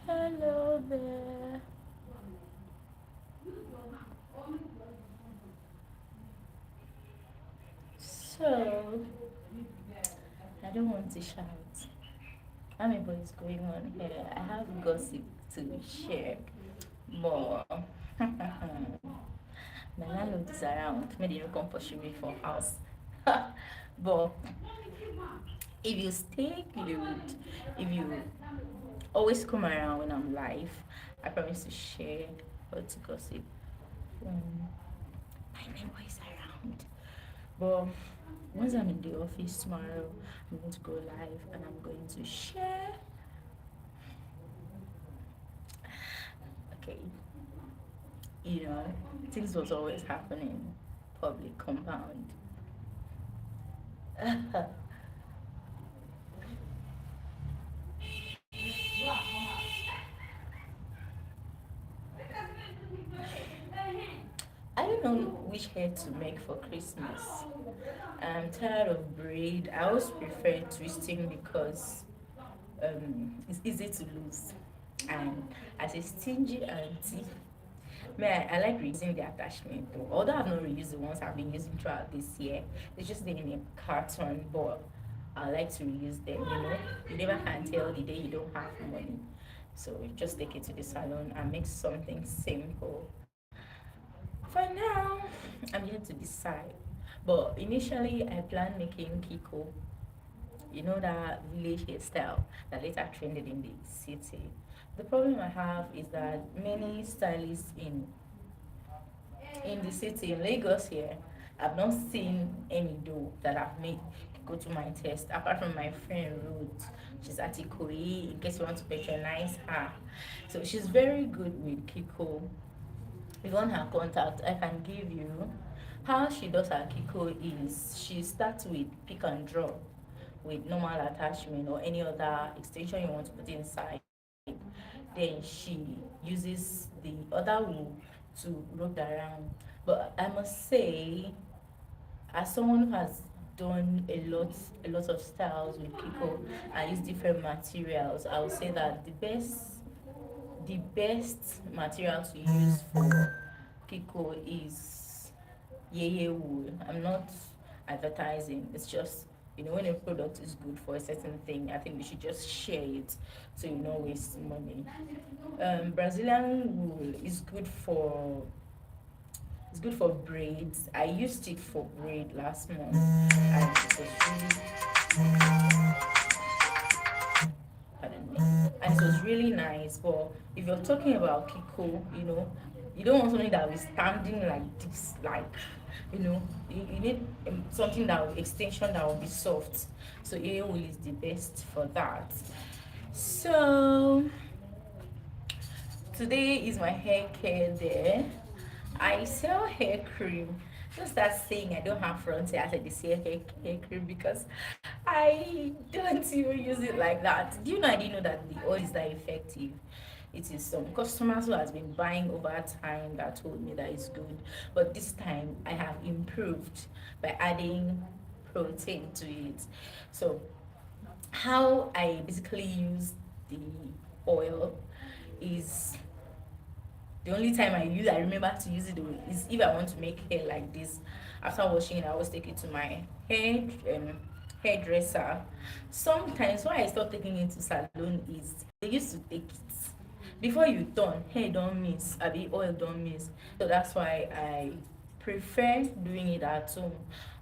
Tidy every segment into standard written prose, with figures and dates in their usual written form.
Hello there. So, I don't want to shout. Amebo is going on here. I have gossip to share. But my landlord is around. Maybe you come pursue me for house. But if you stay glued, if you always come around when I'm live, I promise to share or to gossip. Um, my neighbor is around. But once I'm in the office tomorrow, I'm going to go live and I'm going to share. Okay, you know, things was always happening. Public compound. I don't know which hair to make for Christmas. I'm tired of braid. I always prefer twisting because it's easy to lose. And as a stingy auntie, man, I like reusing the attachment though. Although I've not reused the ones I've been using throughout this year, it's just been in a carton, but I like to reuse them, you know. You never can tell the day you don't have money. So you just take it to the salon and make something simple. For now, I'm yet to decide. But initially, I planned making Kiko, you know, that village hairstyle that later trended in the city. The problem I have is that many stylists in the city, in Lagos here, I've not seen any though that have made Kiko to my test, apart from my friend Ruth. She's at Ikoyi, in case you want to patronize her. So she's very good with Kiko. If you want her contact, I can give you. How she does her Kiko is she starts with pick and drop with normal attachment or any other extension you want to put inside. Then she uses the other wool to rope around. But I must say, as someone who has done a lot of styles with Kiko and use different materials, I would say that the best material to use for Kiko is Yeye wool. I'm not advertising. It's just, you know, when a product is good for a certain thing, I think we should just share it so you don't waste money. Brazilian wool is good for braids. I used it for braid last month, and it was pardon me, and it was really nice. But if you're talking about Kiko, you know, you don't want something that will be standing like this, like, you know, you need something that will extension that will be soft. So wool is the best for that. So today is my hair care day. I sell hair cream. Don't start saying I don't have front hair as I say hair cream because I don't even use it like that. Do you know I didn't know that the oil is that effective? It is some customers who has been buying over time that told me that it's good. But this time I have improved by adding protein to it. So how I basically use the oil is the only time I remember to use it is if I want to make hair like this. After washing it, I always take it to my hairdresser. Sometimes why I stop taking it to salon is they used to take it before you turn hair don't miss, the oil don't miss. So that's why I prefer doing it at home.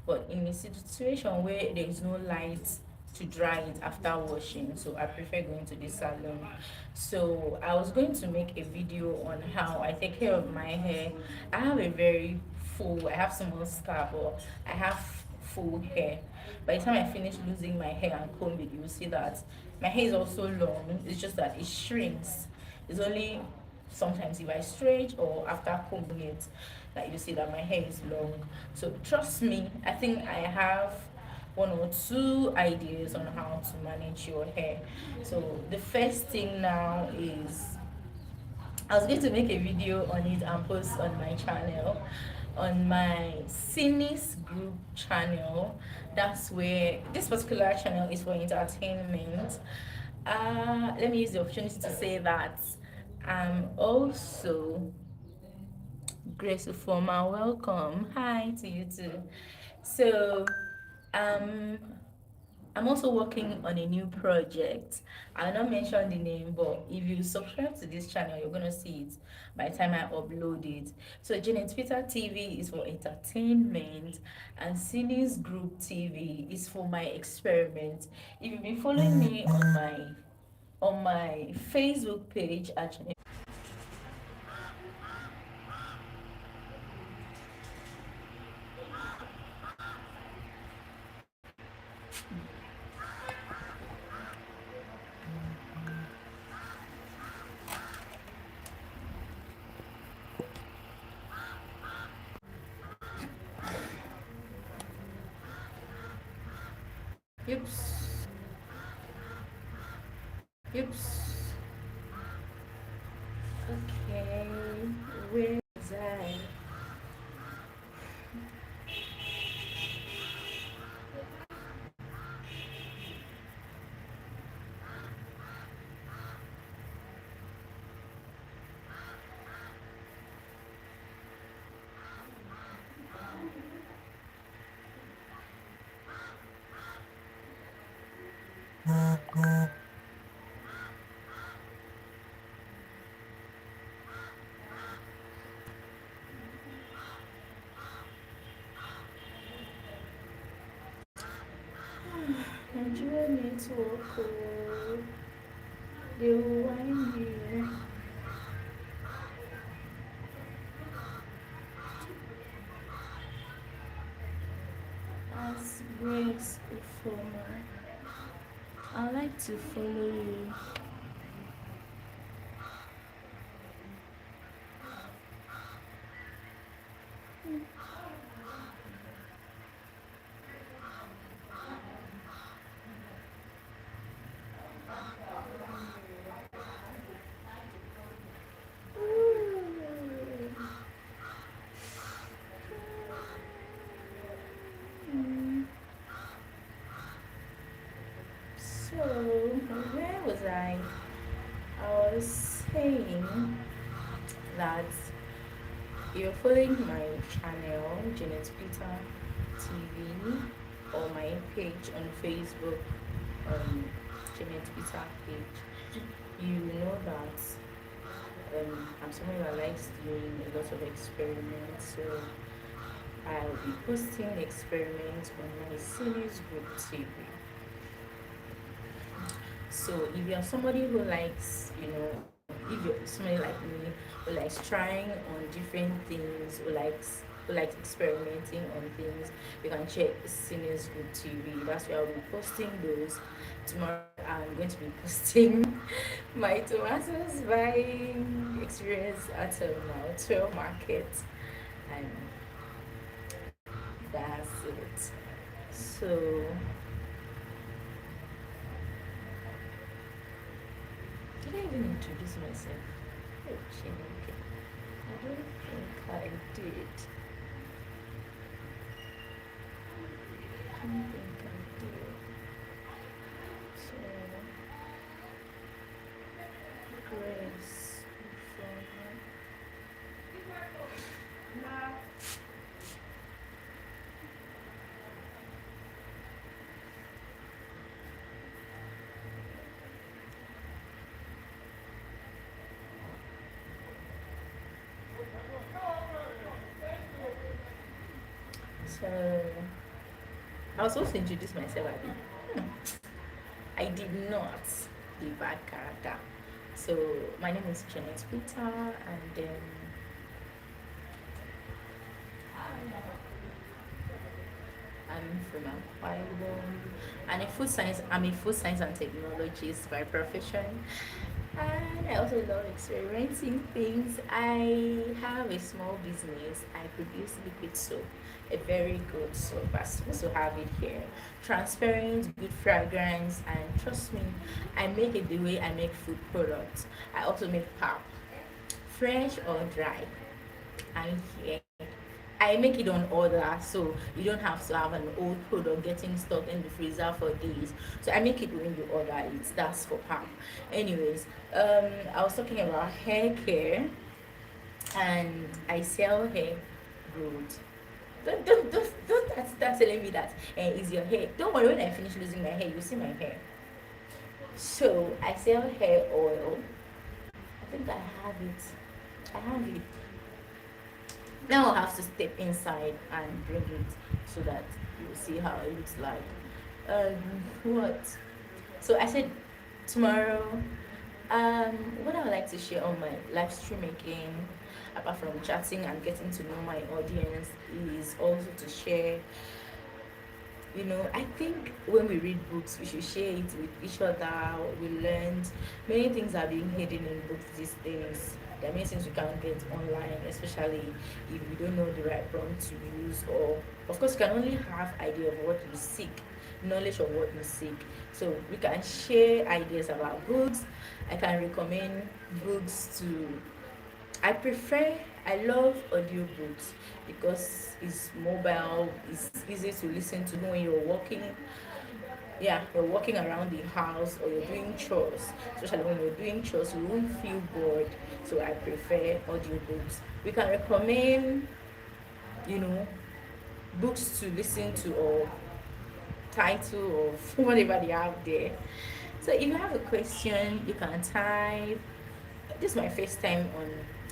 But in a situation where there is no light to dry it after washing, so I prefer going to the salon. So I was going to make a video on how I take care of my hair. I have a very full, I have small scalp, but I have full hair. By the time I finish losing my hair and comb it, you will see that my hair is also long. It's just that it shrinks. It's only sometimes if I stretch or after combing it that you see that my hair is long. So trust me, I think I have one or two ideas on how to manage your hair. So the first thing now is I was going to make a video on it and post on my channel, on my Cinis group channel. That's where this particular channel is for entertainment. Let me use the opportunity to say that I'm also Grace Ufoma. Welcome. Hi to you too. So, um, I'm also working on a new project. I'll not mention the name, but if you subscribe to this channel, you're gonna see it by the time I upload it. So Janet Peter TV is for entertainment, and Cine's Group TV is for my experiment. If you've been following me on my Facebook page at Janet. Oops. Oops. Okay. Where is I? Nigeria network. Oh, they will wind you. As Grace Ufoma. I'd like to follow you. So, where was I? I was saying that you're following my channel, Janet Peter TV, or my page on Facebook, Janet Peter page. You know that I'm someone that likes doing a lot of experiments, so I'll be posting experiments on my series group TV. So if you're somebody who likes, if you're somebody like me who likes trying on different things, who likes experimenting on things, you can check Seniors Group TV. That's where I'll be posting those. Tomorrow I'm going to be posting my tomatoes buying experience at now 12 market, and that's it. So did I even introduce myself? Oh, Chineke. I don't think I did. I don't think I did. So, Grace. So, I was supposed to introduce myself, Abby. I did not. The bad character. So, my name is Janet Peter, and I'm from Akwa Ibom. And I'm a food science and technologist by profession. And I also love experimenting things. I have a small business. I produce liquid soap, a very good soap. I'm supposed to have it here. Transparent, good fragrance, and trust me, I make it the way I make food products. I also make pap fresh or dry. And here I make it on order, so you don't have to have an old product getting stuck in the freezer for days. So I make it when you order it. That's for palm. Anyways, I was talking about hair care, and I sell hair growth. Don't start telling me that it's your hair. Don't worry, when I finish losing my hair, you see my hair. So I sell hair oil. I think I have it. I have it. Now I'll have to step inside and bring it so that you'll see how it looks like. What? So I said tomorrow. What I would like to share on my live stream again, apart from chatting and getting to know my audience, is also to share. I think when we read books, we should share it with each other. We learned many things are being hidden in books these days. There are many things we can't get online, especially if we don't know the right prompt to use. Or, of course, you can only have idea of what you seek, knowledge of what you seek. So we can share ideas about books. I can recommend books to. I love audiobooks because it's mobile, it's easy to listen to when you're walking. Yeah, you're walking around the house or you're doing chores. Especially when you're doing chores, you won't feel bored. So I prefer audiobooks. We can recommend, you know, books to listen to or title of whatever they have there. So if you have a question, you can type. This is my first time on.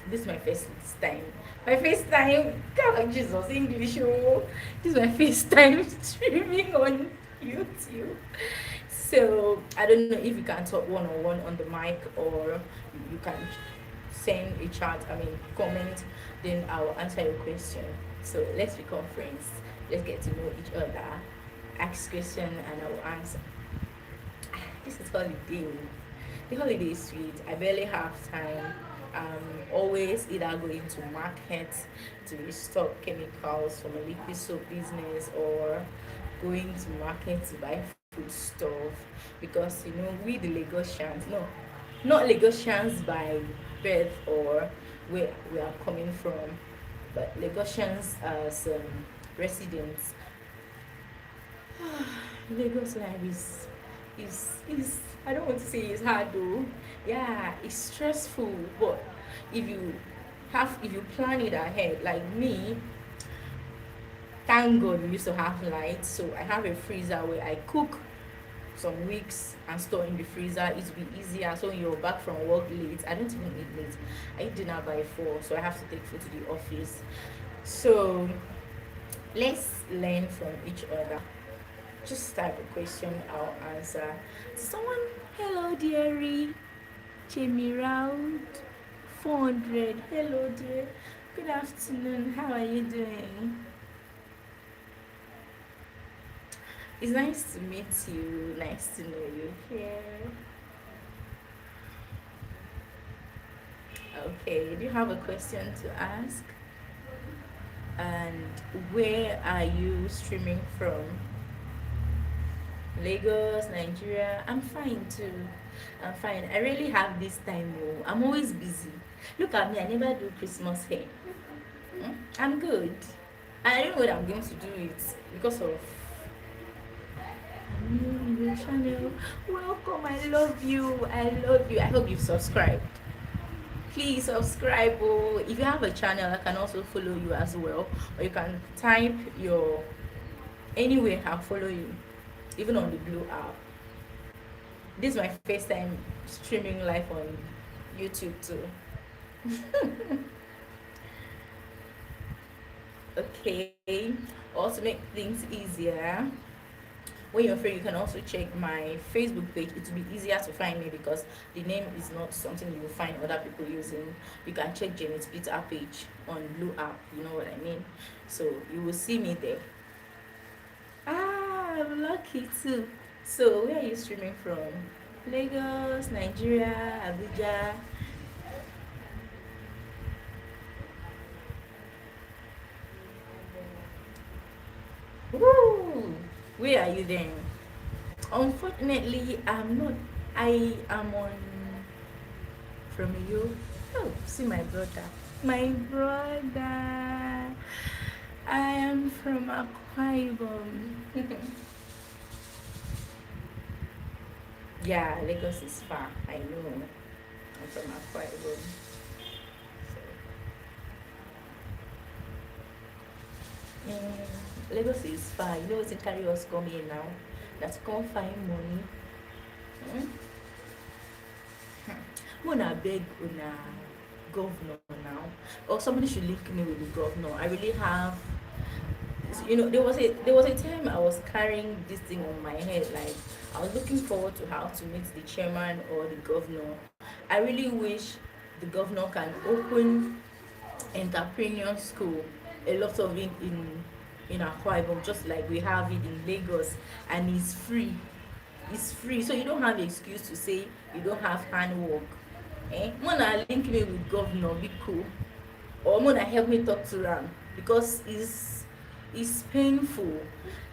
This is my first time. My first time. God, Jesus, English. Oh, this is my first time streaming on YouTube. So I don't know if you can talk one on one on the mic or you can send a chat. Comment. Then I'll answer your question. So let's become friends. Let's get to know each other. Ask question and I will answer. This is holiday. The holiday is sweet. I barely have time. Always either going to market to restock chemicals from a liquid soap business or going to market to buy food stuff because we the Lagosians, no, not Lagosians by birth or where we are coming from, but Lagosians as residents. Lagos life is I don't want to say it's hard though. Yeah, it's stressful, but if you if you plan it ahead, like me, thank God we used to have light, so I have a freezer where I cook some weeks and store in the freezer. It will be easier. So when you're back from work late, I don't even eat late. I eat dinner by 4, so I have to take food to the office. So let's learn from each other. Just type a question, I'll answer. Someone, hello dearie, Jamie Round, 400. Hello dear, good afternoon. How are you doing? It's nice to meet you. Nice to know you here. Okay, do you have a question to ask? And where are you streaming from? Lagos, Nigeria. I'm fine too. I'm fine. I really have this time. Oh. I'm always busy. Look at me. I never do Christmas hair. I'm good. And I don't know what I'm going to do it because of new channel. Welcome. I love you. I love you. I hope you've subscribed. Please subscribe. Oh. If you have a channel, I can also follow you as well. Or you can type your anywhere. I'll follow you. Even on the Blue app. This is my first time streaming live on YouTube too. Okay. Also make things easier. When you're free, you can also check my Facebook page. It will be easier to find me because the name is not something you will find other people using. You can check Jenny's Peter page on Blue app. You know what I mean? So you will see me there. I'm lucky too. So where are you streaming from? Lagos, Nigeria, Abuja. Woo! Where are you then? Unfortunately, I'm not. I am on from you. Oh, see my brother. My brother. I am from Akwa Ibom. Yeah, Lagos is far. I know. I'm from Akwa Ibom. So, Lagos is far. You know what's in carry us come here now? That come find money. Mm? Muna beg una governor now. Or somebody should link me with the governor. I really have, there was a time I was carrying this thing on my head, like I was looking forward to how to meet the chairman or the governor. I really wish the governor can open entrepreneur school, a lot of it in Akwa Ibom, just like we have it in Lagos, and it's free, so you don't have excuse to say you don't have handwork. Mona link me with governor be cool, or Mona help me talk to am, because it's painful.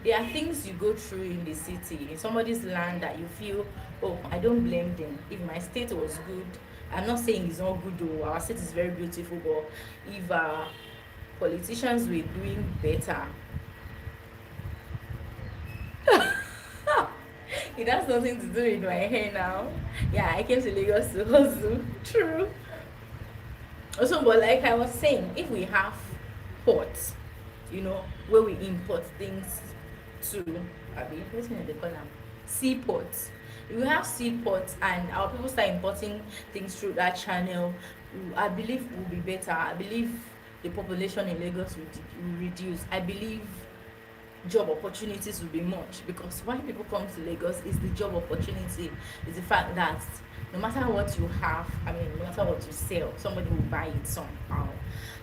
There are things you go through in the city, in somebody's land, that you feel, oh, I don't blame them. If my state was good, I'm not saying it's not good though, our state is very beautiful, but if politicians were doing better, it has nothing to do with my hair now. Yeah, I came to Lagos to hustle. True. Also, but like I was saying, if we have ports, where we import things to, abi, what's name they call them? Seaports. If we have seaports and our people start importing things through that channel, I believe will be better. I believe the population in Lagos will reduce. I believe job opportunities will be much, because why people come to Lagos is the job opportunity, is the fact that no matter what you have, I mean, no matter what you sell, somebody will buy it somehow.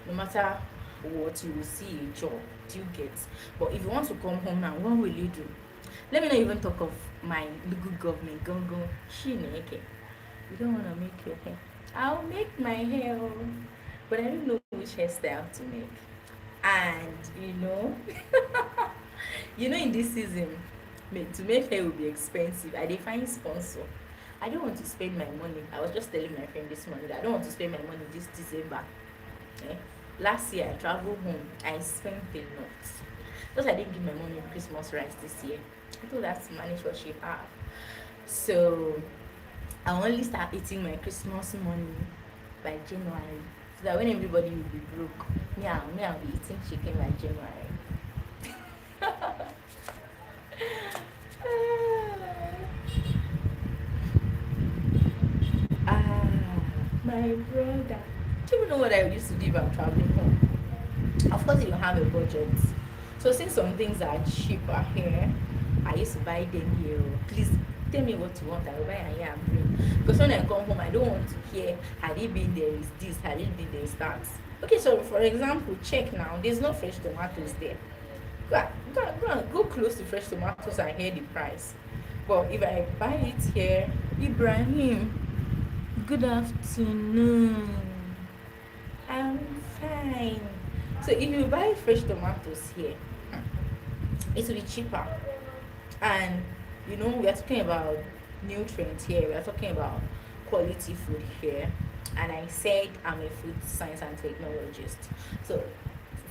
No matter what, you will see a job. Do you get? But if you want to come home now, what will you do? Let me not even talk of my local government. Gongo, Shineke. You don't want to make your hair. I'll make my hair, oh, but I don't know which hairstyle to make. And in this season, to make hair will be expensive. I dey find sponsor. I don't want to spend my money. I was just telling my friend this morning that I don't want to spend my money this December. Eh? Last year I traveled home. I spent a lot. Because I didn't give my money on Christmas rice this year. I told her to manage what she had. So I only start eating my Christmas money by January. So that when everybody will be broke, I'll be eating chicken by January. Ah, my brother. Do you know what I used to do if I'm traveling home? Of course, you have a budget. So since some things are cheaper here, I used to buy them here. Please tell me what you want. I will buy and here and bring. Because when I come home, I don't want to hear, had it been there is this, had it been there is that. Okay, so for example, check now. There's no fresh tomatoes there. Go close to fresh tomatoes and hear the price. But if I buy it here, Ibrahim, good afternoon. I'm fine. So if you buy fresh tomatoes here, it will be cheaper. And we are talking about nutrients here, we are talking about quality food here. And I said I'm a food science and technologist. So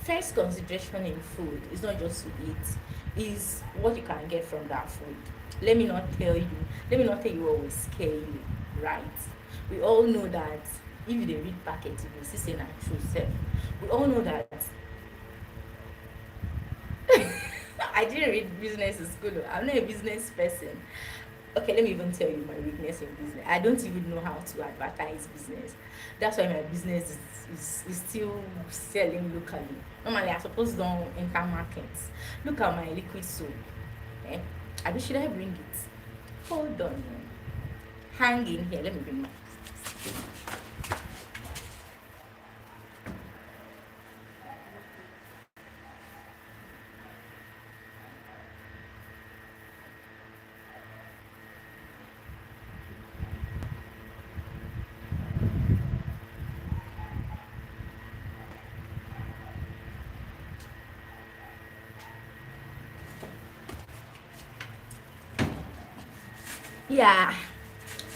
first consideration in food is not just to eat, is what you can get from that food. Let me not tell you what will scare you, right? We all know that if you dey read packet, you go see say na true sef. We all know that. I didn't read business in school. I'm not a business person. Okay, let me even tell you my weakness in business. I don't even know how to advertise business. That's why my business is still selling locally. Normally, I suppose don't enter markets. Look at my liquid soap. Eh? Should I bring it? Hold on. Hang in here. Let me bring my. Yeah.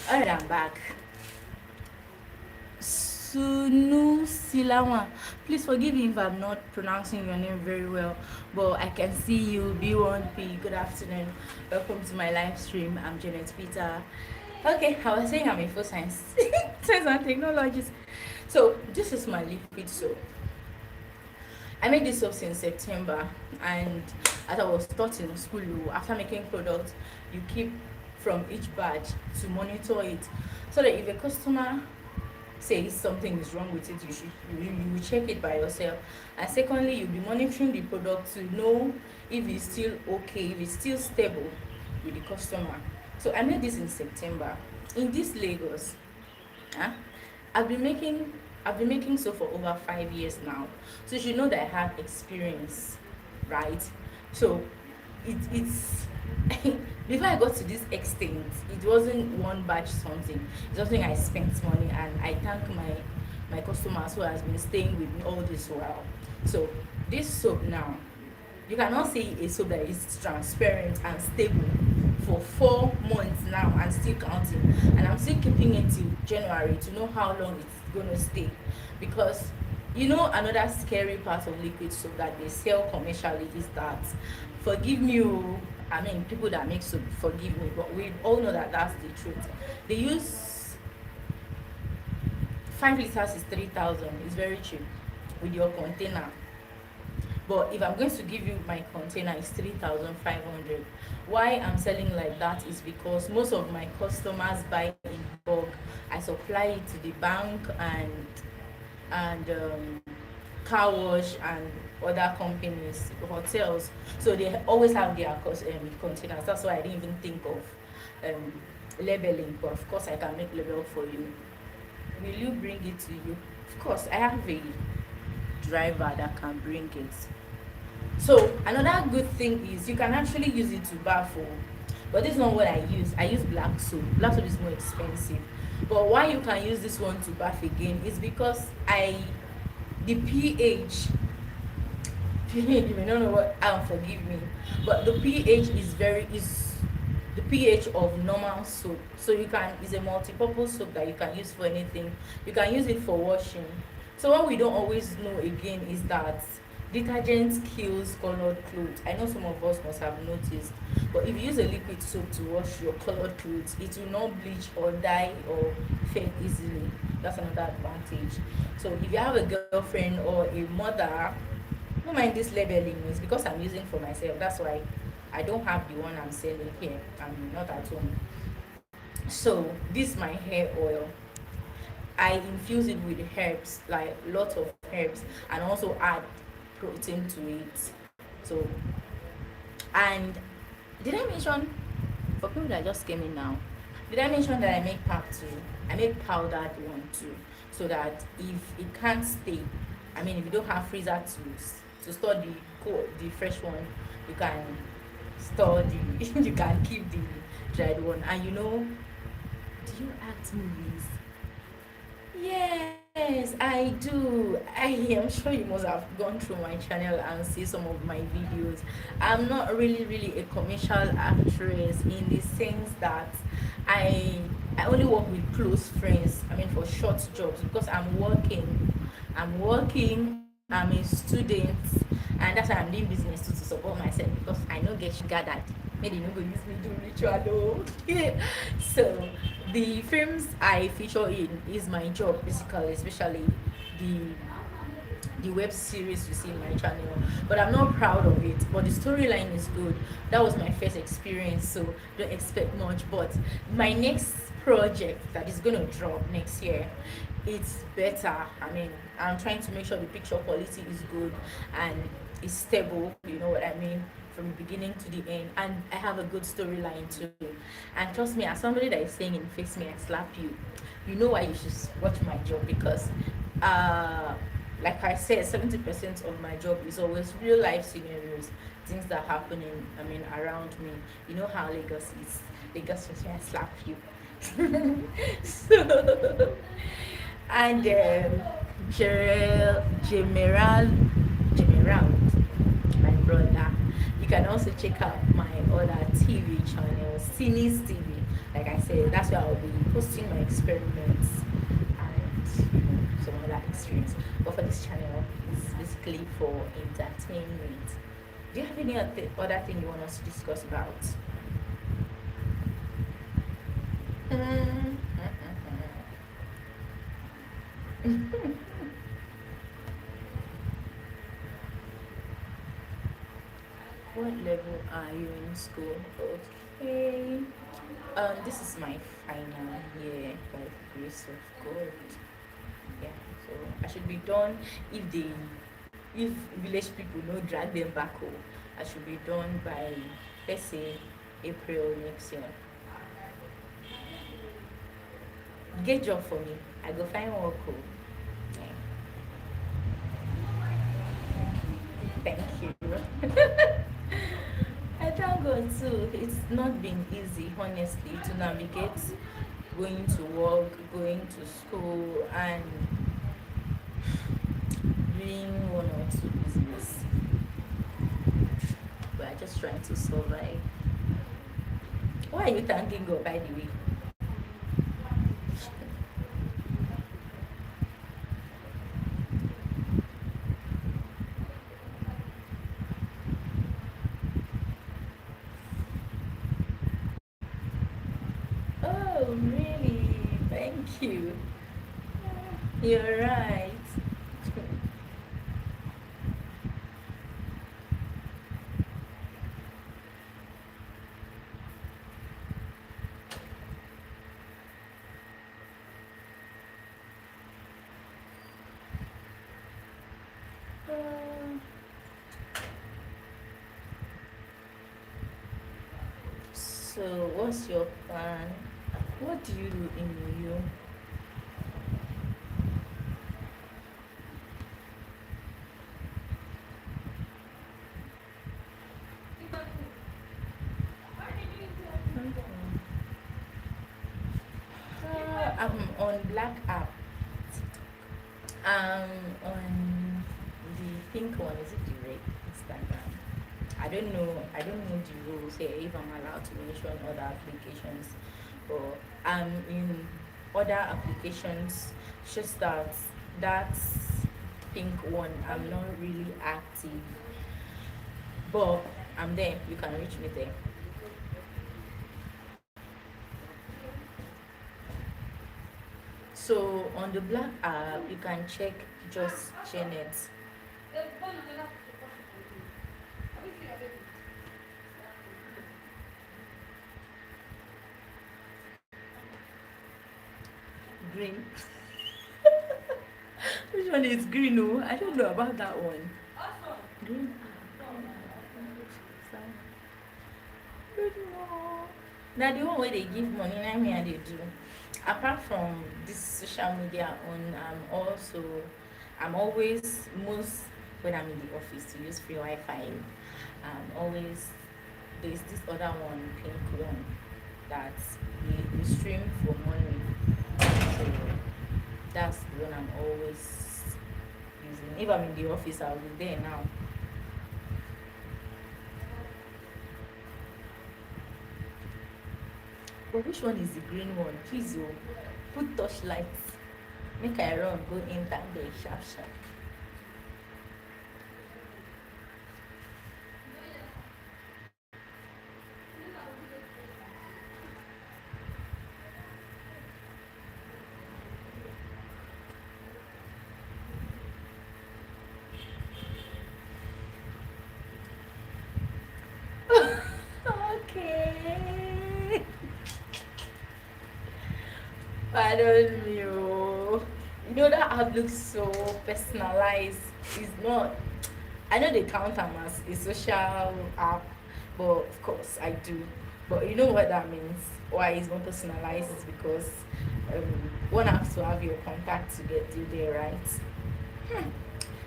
Alright, I'm back. Sunu Silawa. Please forgive me if I'm not pronouncing your name very well, but I can see you. B1P. Good afternoon. Welcome to my live stream. I'm Janet Peter. Okay, I was saying I'm a full science, science and technologies. So this is my liquid soap. I made this soap since September, and as I was taught in school, after making products, you keep from each batch to monitor it, so that if a customer says something is wrong with it, you will check it by yourself. And secondly, you'll be monitoring the product to know if it's still okay, if it's still stable with the customer. So I made this in September in this Lagos. Huh? I've been making soap for over 5 years now, so you should know that I have experience, right? So it's before I got to this extent, it wasn't one batch something. It's something I spent money, and I thank my customers who has been staying with me all this while. So this soap now, you cannot see a soap that is transparent and stable for 4 months now and still counting, and I'm still keeping it till January to know how long it's gonna stay. Because another scary part of liquid soap that they sell commercially is that, forgive me, I mean, people that make soap, forgive me, but we all know that that's the truth. They use 5 liters is 3,000. It's very cheap with your container. But if I'm going to give you my container, it's 3,500. Why I'm selling like that is because most of my customers buy in bulk. I supply it to the bank and car wash and other companies, hotels. So they always have their containers. That's why I didn't even think of labeling. But of course, I can make label for you. Will you bring it to you? Of course, I have a driver that can bring it. So another good thing is you can actually use it to bath, but this is not what I use. I use black soap. Black soap is more expensive. But why you can use this one to bath again is because the pH, you may not know what, forgive me, but the pH is the pH of normal soap. So it's a multi-purpose soap that you can use for anything. You can use it for washing. So what we don't always know again is that detergent kills colored clothes. I know some of us must have noticed, but if you use a liquid soap to wash your colored clothes, it will not bleach or dye or fade easily. That's another advantage. So if you have a girlfriend or a mother, don't mind this labeling. It's because I'm using for myself. That's why I don't have the one I'm selling here. I'm not at home. So this is my hair oil. I infuse it with herbs, like lots of herbs, and also add protein to it. So, and did I mention, for people that just came in now, did I mention that I make pack too? I make powdered one too, so that if it can't stay, I mean, if you don't have freezer to store the fresh one, you can store the you can keep the dried one. And do you act movies? Yes, I do. I am sure you must have gone through my channel and see some of my videos. I'm not really a commercial actress in the sense that I I only work with close friends. I mean, for short jobs, because I'm working. I'm a student, and that's why I'm doing business to support myself, because I know get sugar that maybe no go use me do ritual. So the films I feature in is my job basically, especially the web series you see in my channel. But I'm not proud of it. But the storyline is good. That was my first experience, so don't expect much. But my next project that is gonna drop next year, it's better. I mean, I'm trying to make sure the picture quality is good and is stable. You know what I mean? From the beginning to the end, and I have a good storyline too. And trust me, as somebody that is saying in Face Me I Slap You, you know why you should watch my job, because uh like I said, 70% of my job is always real life scenarios, things that happen around me. You know how Lagos is. Lagos Face Me I Slap You. So, and Gemeral, my brother. You can also check out my other TV channel, Cine's TV. Like I said, that's where I'll be posting my experiments, and some other experience. But for this channel, it's basically for entertainment. Do you have any other thing you want us to discuss about? What level are you in school? Okay. This is my final year by the grace of God. Yeah, so I should be done if village people no drag them back home. I should be done by, let's say, April next year. Get job for me. I go find work. Oh. Yeah. Thank you. I thank God too. It's not been easy, honestly, to navigate going to work, going to school, and doing one or two business. We are just trying to survive. Why are you thanking God, by the way? Oh, really? Thank you. You're right. Uh, so, what's your plan? What do you do in you? I'm on Black app. On the pink one. Is it the red Instagram? I don't know the rules here if I'm allowed to mention other applications, but I'm in other applications. Just that pink one, I'm not really active, but I'm there. You can reach me there. So on the Black app, you can check just Janet. Green. Which one is green? Oh, I don't know about that one. Green. Now the one where they give money, na me I dey do. Apart from this social media on, I'm always most when I'm in the office to use free Wi-Fi. Always there's this other one, pink one, that we stream for money. So that's the one I'm always using. If I'm in the office, I'll be there now. But which one is the green one? Please, oh, put torchlights. Make I run, go enter there, sharp, sharp. Okay. Pardon me. Oh. You know that app looks so personalized. It's not. I know they count them as a social app, but of course I do. But you know what that means? Why it's more personalized is because one has to have your contact to get you there, right? Hmm.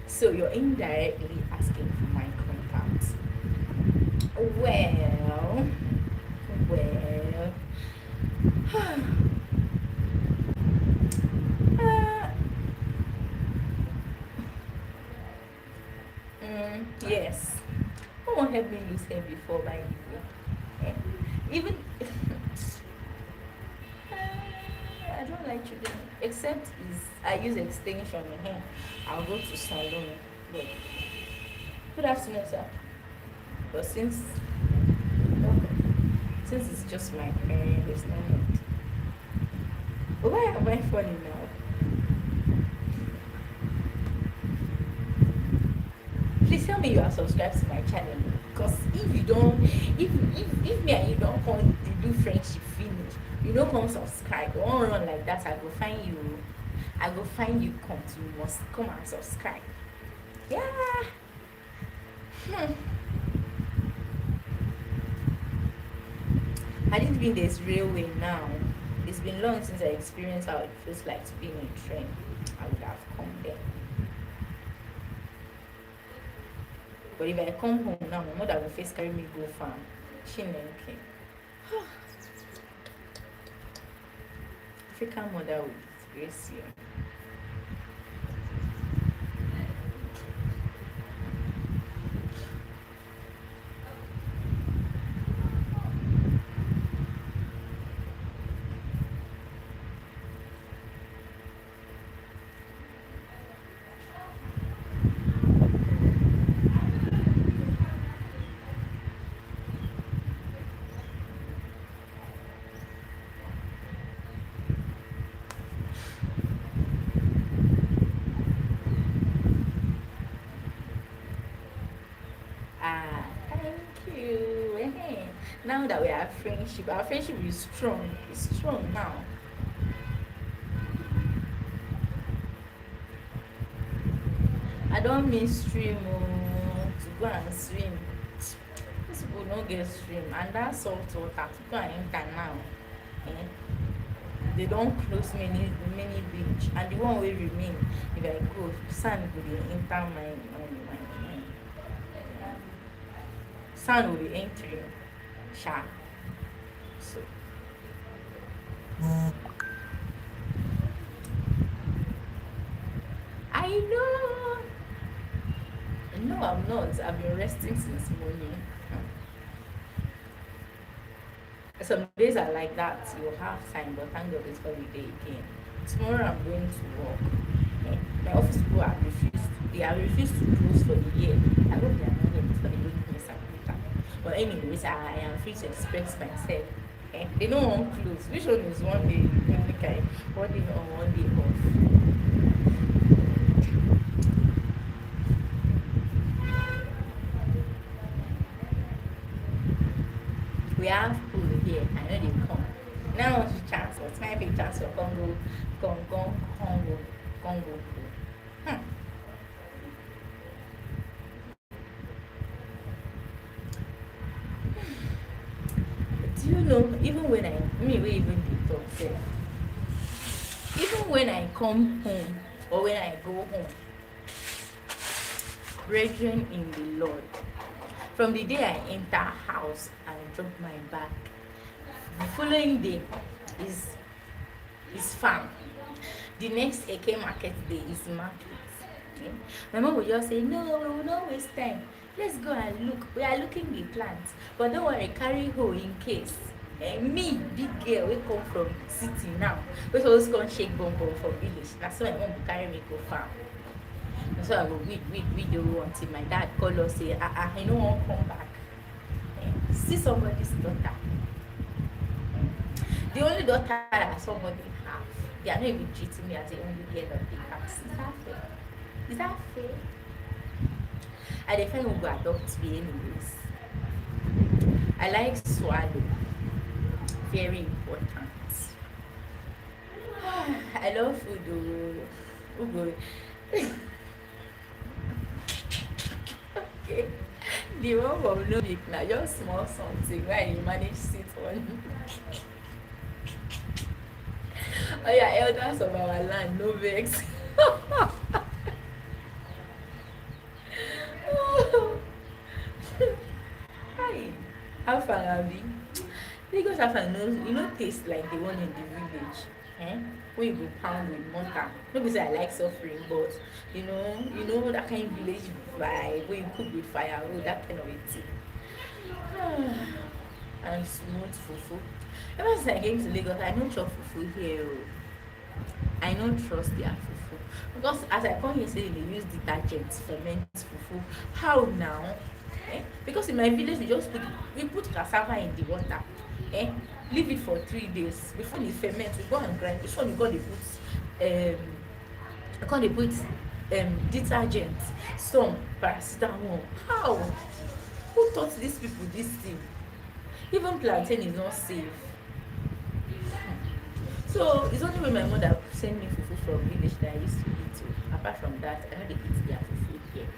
So you're indirectly asking for my contact. Well, well. uh, yes. No one helped me lose hair before, by the way. Eh, even I don't like children, except is I use extension. I'll go to salon. But good afternoon, sir. But since it's just my parent, there's no need. But why am I funny now? Please tell me you are subscribed to my channel. Because if you don't, if me and you don't come to do friendship finish, you don't come subscribe. You won't run like that. I go find you. I go find you. Come to you must come and subscribe. Yeah. I didn't think there's railway now. It's been long since I experienced how it feels like to be in a train. I would have come there. But if I come home now, my mother will face carry me go farm. She never came. African mother will disgrace you. Thank you. Now that we have friendship, our friendship is strong. It's strong now. I don't miss stream to go and swim. These people don't get stream, and that salt water to go and enter now. Eh? They don't close many beach, and the one will remain. If I go, sand will enter my sand will be entering. Sha. So. I know. No, I'm not. I've been resting since morning. Some days are like that. You have time, but thank God it's holiday again. Tomorrow I'm going to work. My office people have refused. They have refused to close for the year. I hope they are not here before they make me some later. But anyways, I am free to express myself. They don't want close. Which one is one day? Okay, one day on, one day off. We have pool here. I know they come. Now I want to transfer. It's my big transfer. Congo pool. Do you know, even when we even did talk, say, even when I come home or when I go home, brethren in the Lord, from the day I enter house and drop my bag, the following day is farm. The next Eke market day is market. Okay? My mom will just say, no, we will not waste time. Let's go and look. We are looking the plants. But don't worry, carry hoe in case. Me, big girl, we come from city now. We always come shake bomb for village. That's why my mom will carry me go farm. So I go we do until my dad call us say, I don't want to come back. See somebody's daughter. The only daughter that somebody have, they are not even treating me as the only girl of the house. Is that fair? Is that fair? I define who go adopt me anyways. I like swallow. Very important. I love food. Ugo. Okay. The one from no big now, just small something where you manage sit on. Oh yeah, elders of our land, no vex. Hi, how far have you? Lagos Afang taste like the one in the village. When you go pound with mortar. No be say I like suffering, but you know that kind of village vibe when you cook with firewood, that kind of a thing. And smooth fufu. Ever since I came to Lagos, I don't chop fufu here. I no trust their fufu because as I come here say they use detergent ferment fufu. How now? Because in my village we put cassava in the water, eh? Leave it for 3 days before e ferment. We go and grind. This one you go dey put I come dey put detergent, some paracetamol. How? Who taught these people this thing? Even plantain is not safe. So it's only when my mother send me fufu from village that I used to eat o. Apart from that, I no dey eat their fufu here.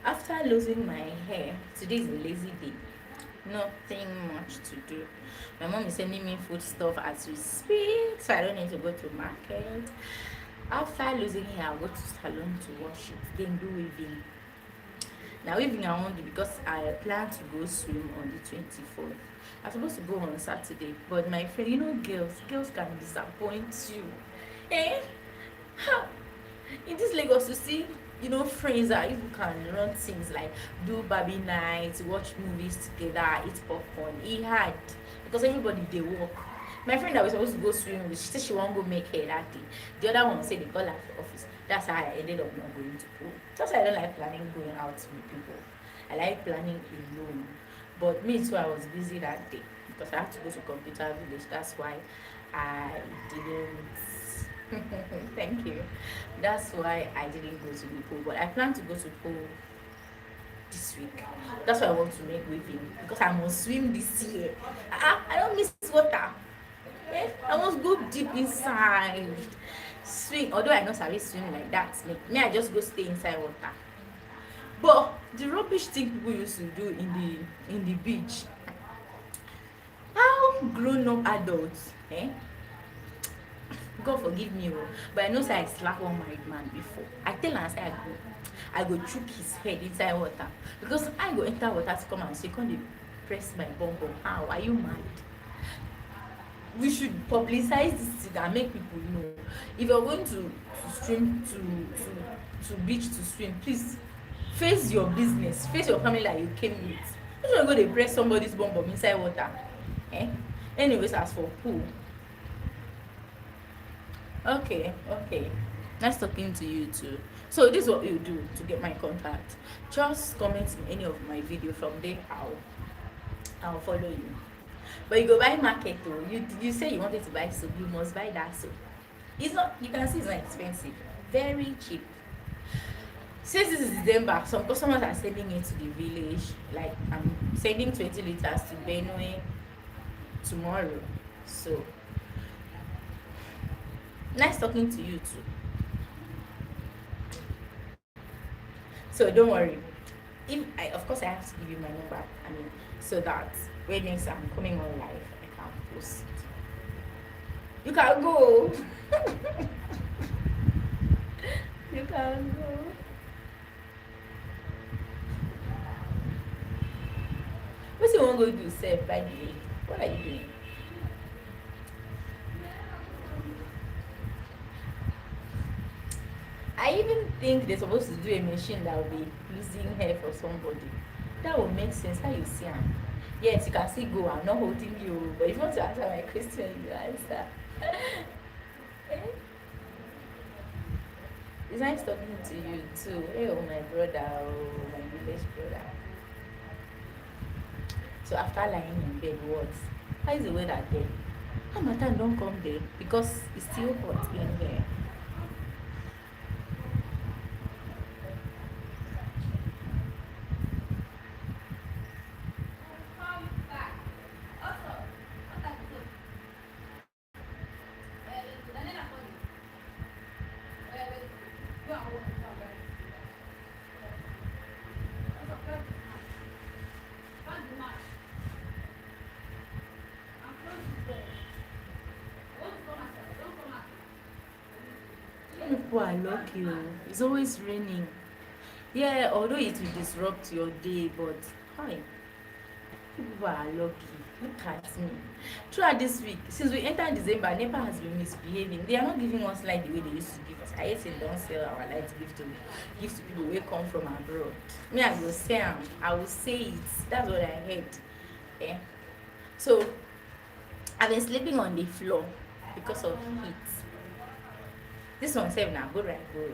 After losing my hair, today is a lazy day. Nothing much to do. My mom is sending me food stuff as we speak, so I don't need to go to market. After losing hair, I'll go to salon to wash it, then do weaving. Now weaving I won't do because I plan to go swim on the 24th. I'm supposed to go on Saturday, but my friend, girls can disappoint you. Eh? Ha! In this Lagos, you see, friends that you can run things like do Barbie nights, watch movies together, eat popcorn. E hard because everybody they work. My friend that was supposed to go swim with, she said she won't go make hair that day. The other one said they call her for office. That's how I ended up not going to pool. That's why I don't like planning going out with people. I like planning alone. But me too, I was busy that day because I had to go to computer village. That's why I didn't. Thank you. That's why I didn't go to the pool. But I plan to go to pool this week. That's why I want to make weaving because I must swim this year. I don't miss water. I must go deep inside. Swim. Although I know sabi swim like that. Me, I just go stay inside water. But the rubbish thing people used to do in the beach. How grown up adults, God forgive me, but I know say I slap one married man before. I tell am say I go chook his head inside water because I go enter water to come and say come dey press my bum bum. How? Are you mad? We should publicize this thing and make people know. If you're going to swim to beach to swim, please face your business, face your family like you came with. You don't go dey press somebody's bum bum inside water. Anyways, as for pool. Okay. Nice talking to you too. So this is what you do to get my contact. Just comment in any of my video. From there I'll follow you. But you go buy market though. You say you wanted to buy soap, you must buy that soap. It's not, you can see it's not expensive. Very cheap. Since this is December, some customers are sending it to the village. Like I'm sending 20 liters to Benue tomorrow. So nice talking to you too. So don't worry. Of course I have to give you my number. So that when next I'm coming on live, I can post. You can go. You can go. What you want to go do, sir? By the way, what are you doing? I even think they're supposed to do a machine that will be losing hair for somebody. That would make sense. How you see am? Yes, you can still go. I'm not holding you, but if you want to answer my question, you answer. It's nice talking to you too. Hey, oh my brother, oh my village brother. So after lying in bed, what? How is the weather there? Harmattan don't come there because it's still hot in there. people are lucky. Oh. It's always raining. Yeah, although it will disrupt your day, but hi, people are lucky. Look at me. Throughout this week, since we entered December, NEPA has been misbehaving. They are not giving us light the way they used to give us. I hate it, don't sell our light give to people who come from abroad. Me, I will say I will say it. That's what I heard. Yeah. So I've been sleeping on the floor because of heat. This one said now go right go.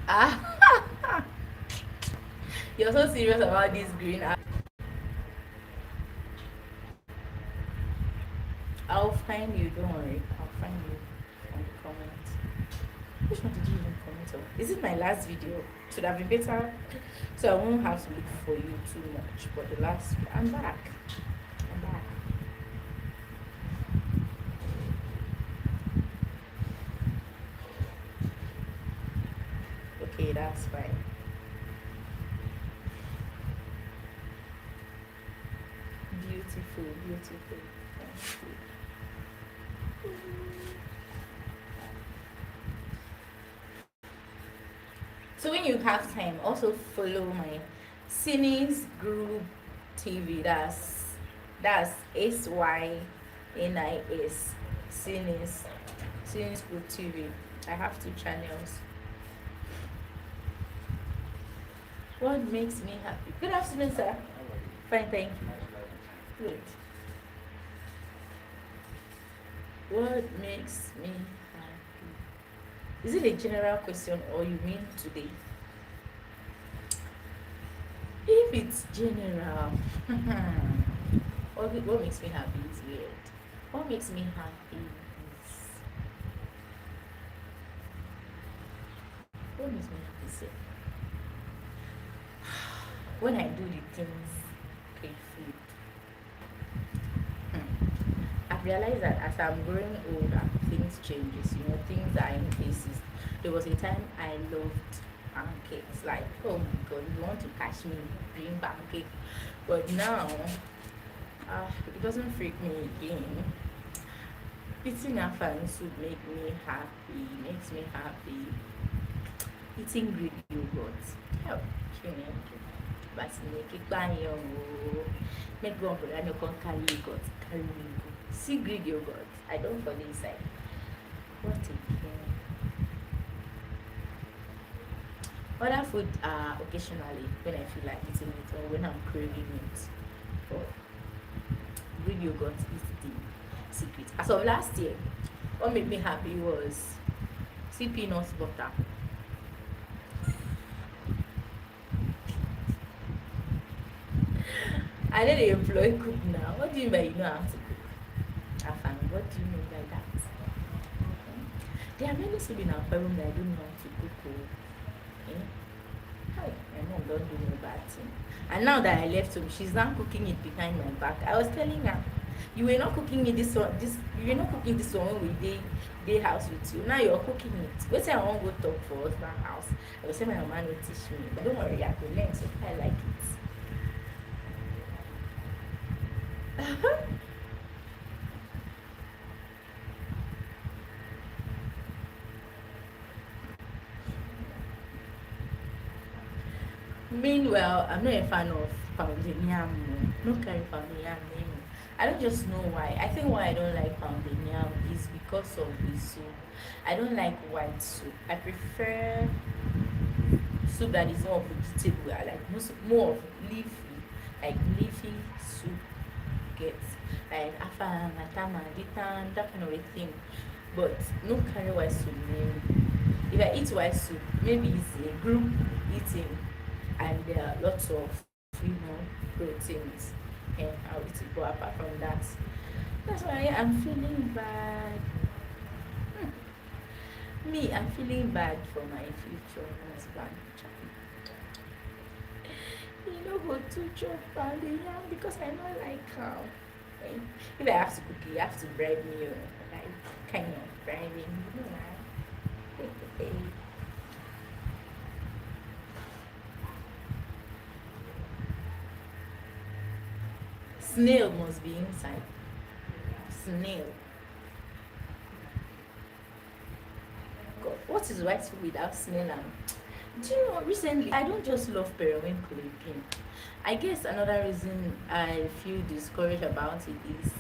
Ah, you're so serious about this green. I'll find you. Don't worry. I'll find you on the comments. Which one did you even comment on? Is it my last video? Should have been better, so I won't have to look for you too much. But the last, I'm back. I'm back. Okay, that's fine. Beautiful, beautiful. Thank you. So when you have time, also follow my Cines Group TV. That's SYNIS Cines Group TV. I have 2 channels. What makes me happy? Good afternoon, sir. Fine, thank you. Good. What makes me happy? Is it a general question or you mean today? If it's general, what makes me happy is weird. What makes me happy is what makes me happy is when I do the things gratefully. I've realized that as I'm growing older, things changes. Things are in phases. There was a time I loved pancakes. Like, oh my god, you want to catch me doing pancake. But now, it doesn't freak me again. Eating afan soup makes me happy. Eating Greek yogurt. Help, but make go on for that, you can carry yogurt. See Greek yogurt. I don't fall inside. What again? Other food occasionally when I feel like eating it or when I'm craving it. But Greek yogurt is the secret. As of last year, what made me happy was peanut butter. I know they employ cook now. What do you mean by you know how to cook? Afan, what do you mean by that? There are many people in our home that I don't know how to cook. Hi, my mom don't do no bad thing. And now that I left home, she's now cooking it behind my back. I was telling her, you were not cooking me this one. You were not cooking this one when we day house with you. Now you're cooking it. Wait till I won't go talk for husband house. I will say my mama will teach me. But don't worry, I will learn. So I like it. Meanwhile, I'm not a fan of pounded yam. No carry pounded yam name. I don't just know why. I think why I don't like pounded yam is because of the soup. I don't like white soup. I prefer soup that is more vegetable. I like more of leafy soup. Get like afang, atama, ditan, that kind of a thing. But no carry white soup name. If I eat white soup, maybe it's a group eating and there are lots of proteins and I'll eat it. But apart from that, that's why I'm feeling bad. Me, I'm feeling bad for my future husband. You know go to chop pounded yam because I don't like how. If I have to cook it, you have to bribe me or like kind of bribing, you know. Snail must be inside. Snail. God, what is white food without snail? And do you know, recently I don't just love periwinkle again. I guess another reason I feel discouraged about it is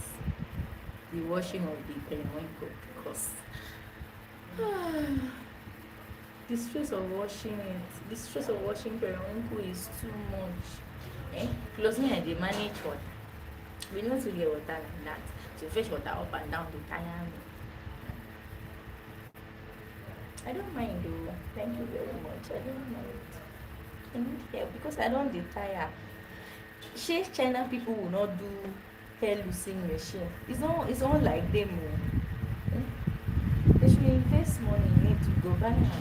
the washing of the periwinkle, because the stress of washing periwinkle is too much. Plus me, I dey manage water. We no too get water like that. To fetch water up and down dey tire me. I don't mind though. Thank you very much. I don't mind. I need help because I don't dey tire. Shey China people will not do hair losing machine. It's not like them. They should invest money into go buy am.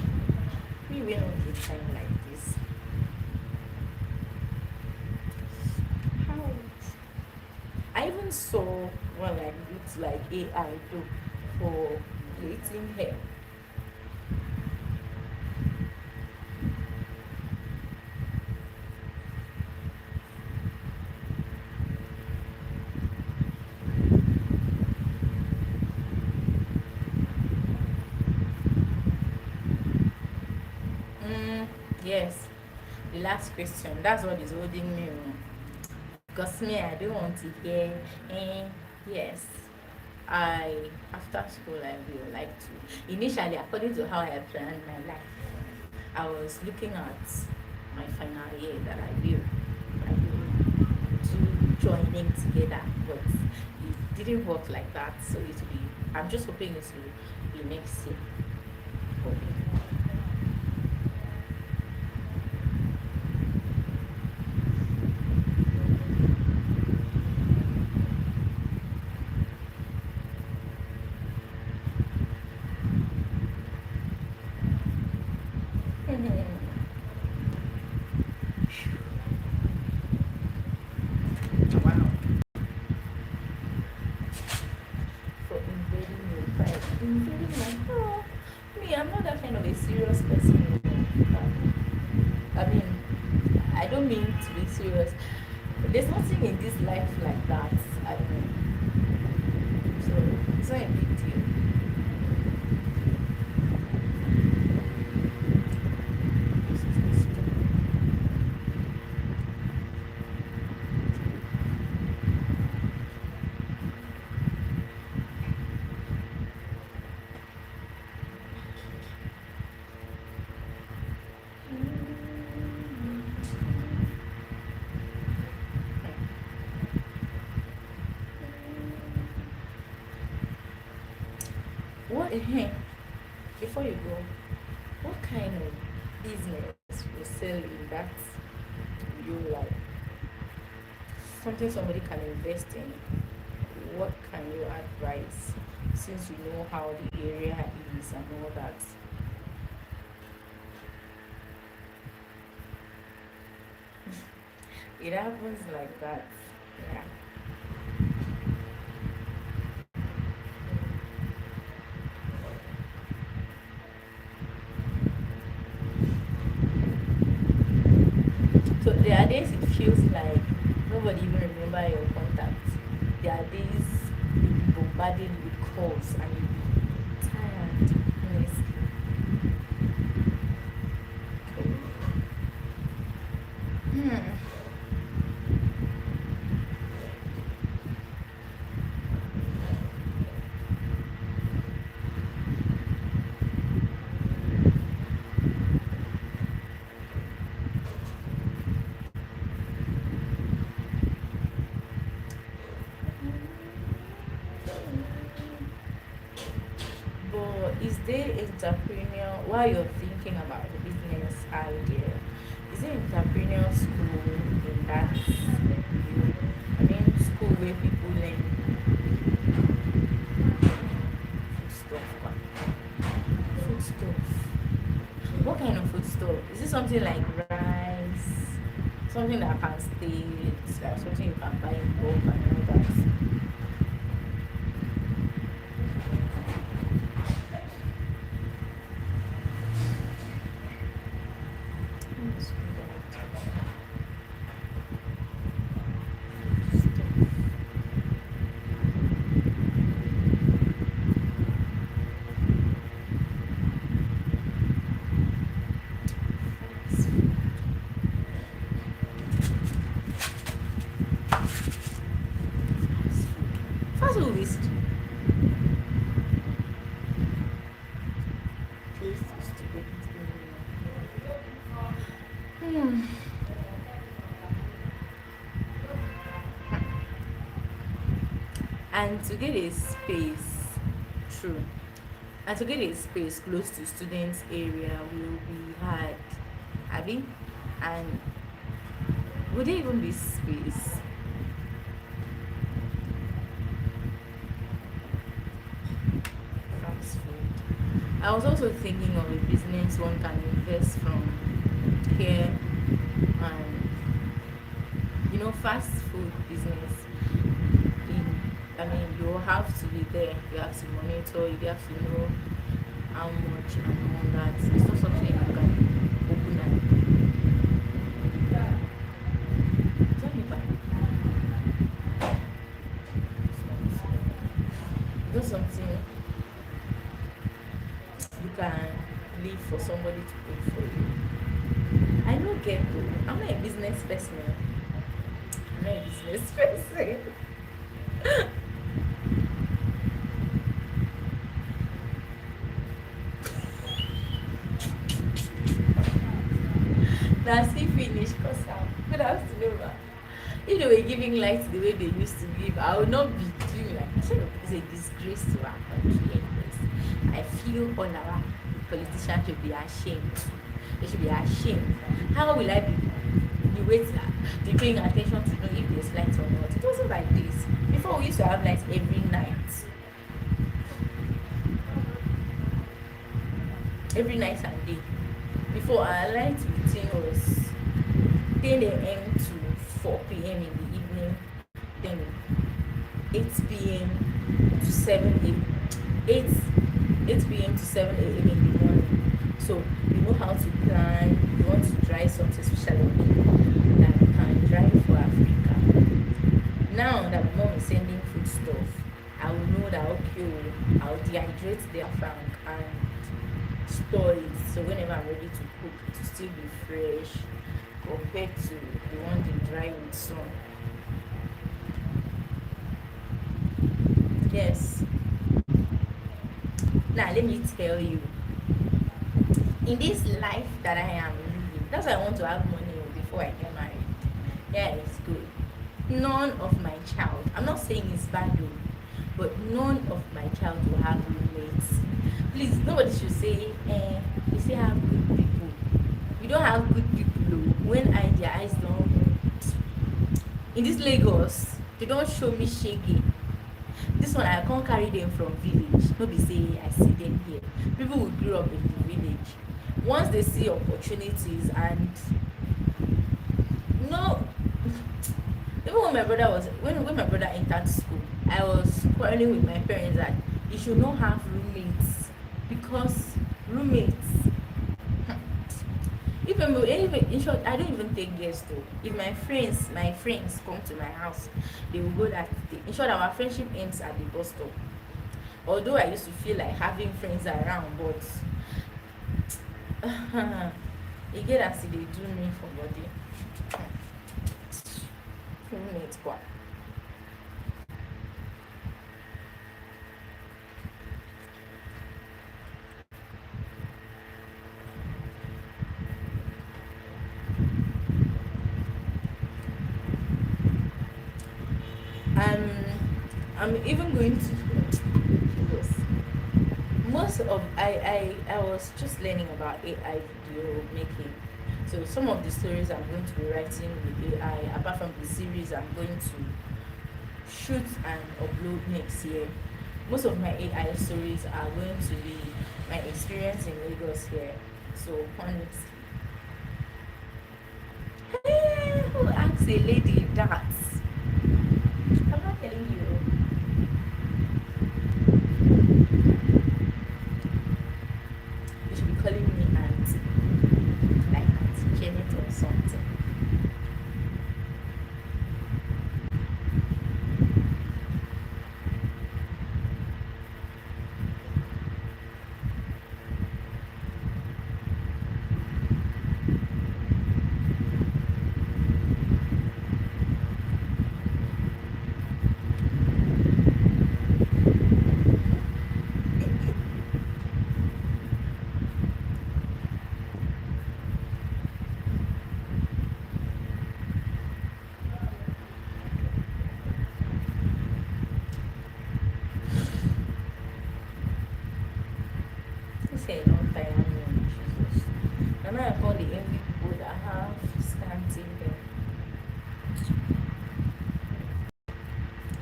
We wey no get time like this. How? I even saw one like it's like AI too for plaiting hair. Yes, the last question. That's what is holding me. Because me, I don't want to hear. Yes, I after school I will like to. Initially, according to how I planned my life, I was looking at my final year that I will do joining together, but it didn't work like that. So it will be. I'm just hoping it will be next year. Hoping. Wow. For invading your pride. Invading my me, I'm not that kind of a serious person. I mean, I don't mean to be serious. There's nothing in this life like that. I mean, so it's not a big deal. What before you go, what kind of business will sell in that you like? Something somebody can invest in. What can you advise since you know how the area is and all that? It happens like that. Yeah. So there are days it feels like nobody even remember your contacts. There are days you'll be bombarded with calls and you'll be tired, honestly. Hmm. But is there entrepreneur while you're thinking about the business idea? Is there entrepreneur school in that you? I mean, school where people learn food stuff. Food stuff. What kind of food stuff? Is it something like rice? Something that can stay? It's like something you can buy in bulk and all that. Let's do that. will be close to student area. And to get a space, true, and to get a space close to students area will be hard, abi, and would there even be space? Fast food. I was also thinking of a business one can invest from here, and fast food business. I mean, you have to be there. You have to monitor. You have to know how much and all that. It's not something you can open and tell me back. It's not something you can leave for somebody to pay for you. I know get though. I'm not a business person. I'm not a business person. Nancy finish cause good afternoon, ma. If they were giving light the way they used to give, I would not be doing like it's a disgrace to our country anyways. I feel all our politicians should be ashamed. They should be ashamed. How will I be waiting, be paying attention to know if there's light or not? It wasn't like this. Before we used to have lights every night. Every night and day. Before our light routine was 10 a.m. to 4 p.m. in the evening, then 8 p.m. to 7 a.m. 8 p.m. to 7 a.m. in the morning. So you know how to plan, you want to try something, especially that can drive for Africa. Now that mom is sending food stuff, I will know that okay, I'll dehydrate their farm and store it so whenever I'm ready to cook it will still be fresh compared to the one they dry with sun. Yes. Now let me tell you, in this life that I am living, that's why I want to have money before I get married. Yeah, it's good. None of my child, I'm not saying it's bad though, but none of my child will have roommates. Please, nobody should say, you still have good people. You don't have good people though. When their eyes don't, in this Lagos, they don't show me shaggy. This one I can't carry them from village. Nobody say I see them here. People will grow up in the village. Once they see opportunities and no, even when my brother was when my brother entered school, I was quarreling with my parents that he should not have roommates because roommates. Even in short, I don't even take guests though. If my friends come to my house, they will go that day. In short, our friendship ends at the bus stop. Although I used to feel like having friends around, but you get as they do me for body. Roommates, quoi. I'm I'm even going to yes. Most of I was just learning about AI video making. So some of the stories I'm going to be writing with AI, apart from the series I'm going to shoot and upload next year. Most of my AI stories are going to be my experience in Lagos here. So honestly, who asks a lady that? I'm not telling you. You should be calling me auntie, like Auntie Janet or something.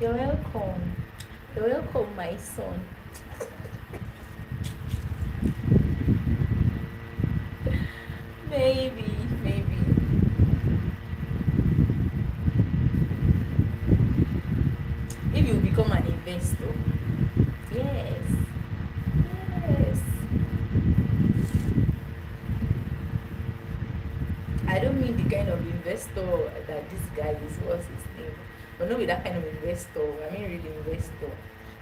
You're welcome. You're welcome, my son. Maybe, maybe. If you become an investor, yes, yes. I don't mean the kind of investor that this guy is. What's his name? But not with that kind of investor. I mean, really investor.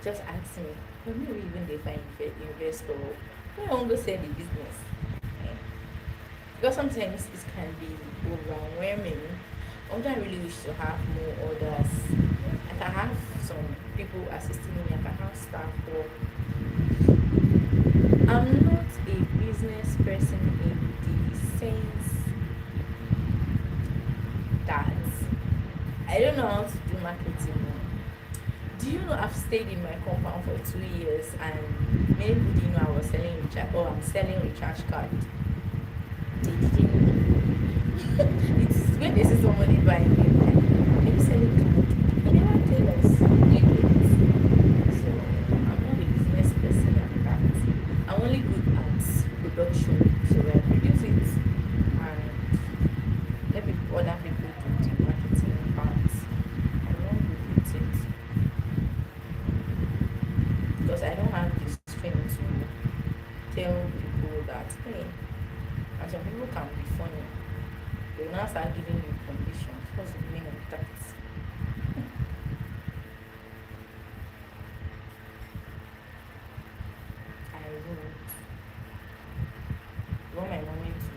Just ask me. But me even define investor. I won't go sell the business. Eh, because sometimes it can be overwhelming. Although I really wish to have more orders. I can have some people assisting me. I can have staff work. I'm not a business person in the sense that I don't know how to do marketing. Do you know I've stayed in my compound for 2 years and many people didn't know I was selling recharge or I'm selling recharge card. They didn't it's when they see somebody buying it, like, are you selling card? They never tell us. You get. So I'm not a business person like that. I'm only good at production. So I produce it and let people, other people do the marketing part. I'm not good with it because I don't have the strength to tell people that hey, and some people can be funny. They will now start giving you conditions. What's the meaning of that? I won't. You want my mommy to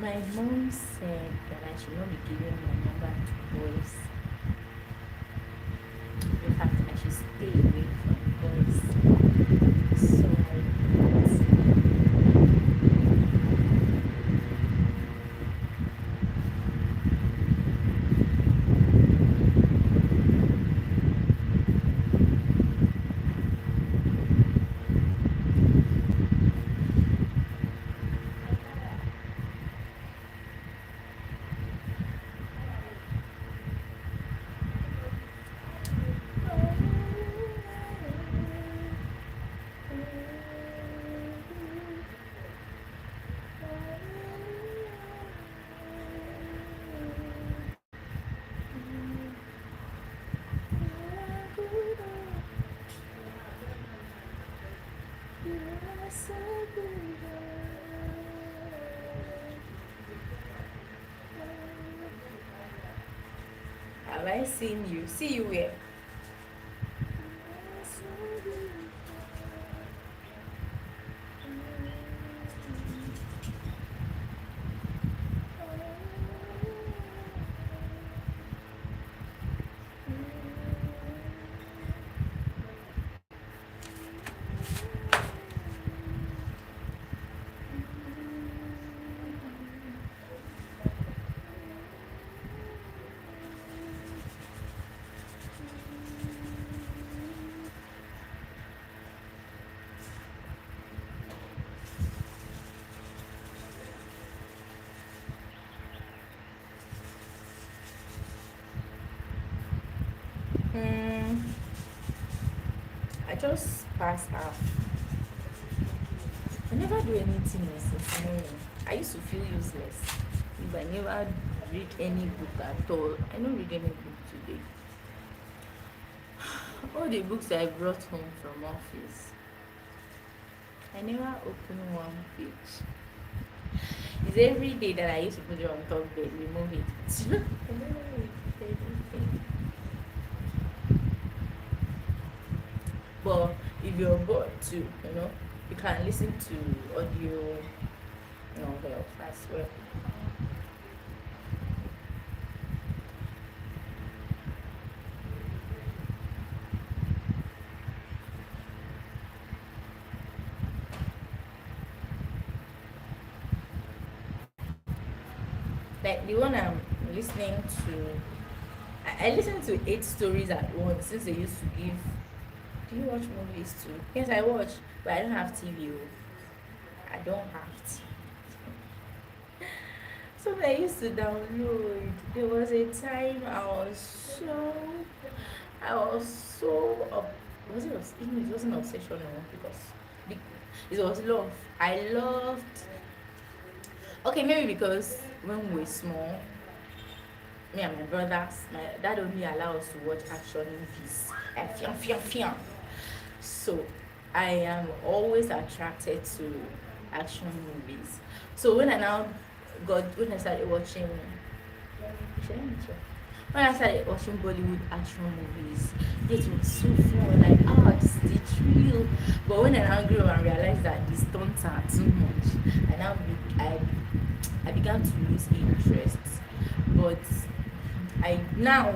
my mom said that I should not be giving my number to boys. In fact, I should stay away from boys. So I won't. Have I seen you? See you where? Hmm. I just passed half. I never do anything necessary. I used to feel useless if I never read any book at all. I don't read any book today. All the books I brought home from office, I never open one page. It's every day that I used to put it on top bed, remove it. I never read anything. But if you're bored too, you can listen to audio novel as well. Like the one I'm listening to, I listen to 8 stories at once since they used to give. Do you watch movies too? Yes, I watch, but I don't have TV. I don't have TV. So I used to download. There was a time I was so was it it wasn't obsessional because be- it was love. I loved. Okay, maybe because when we were small, me and my brothers, my dad only allow us to watch action movies. Like fiam fiam fiam. So I am always attracted to action movies. So when I started watching, when I started watching Bollywood action movies, it was so fun. Like, it's the thrill. But when I now grew up and realized that the stunts are too much, I began to lose interest. But I now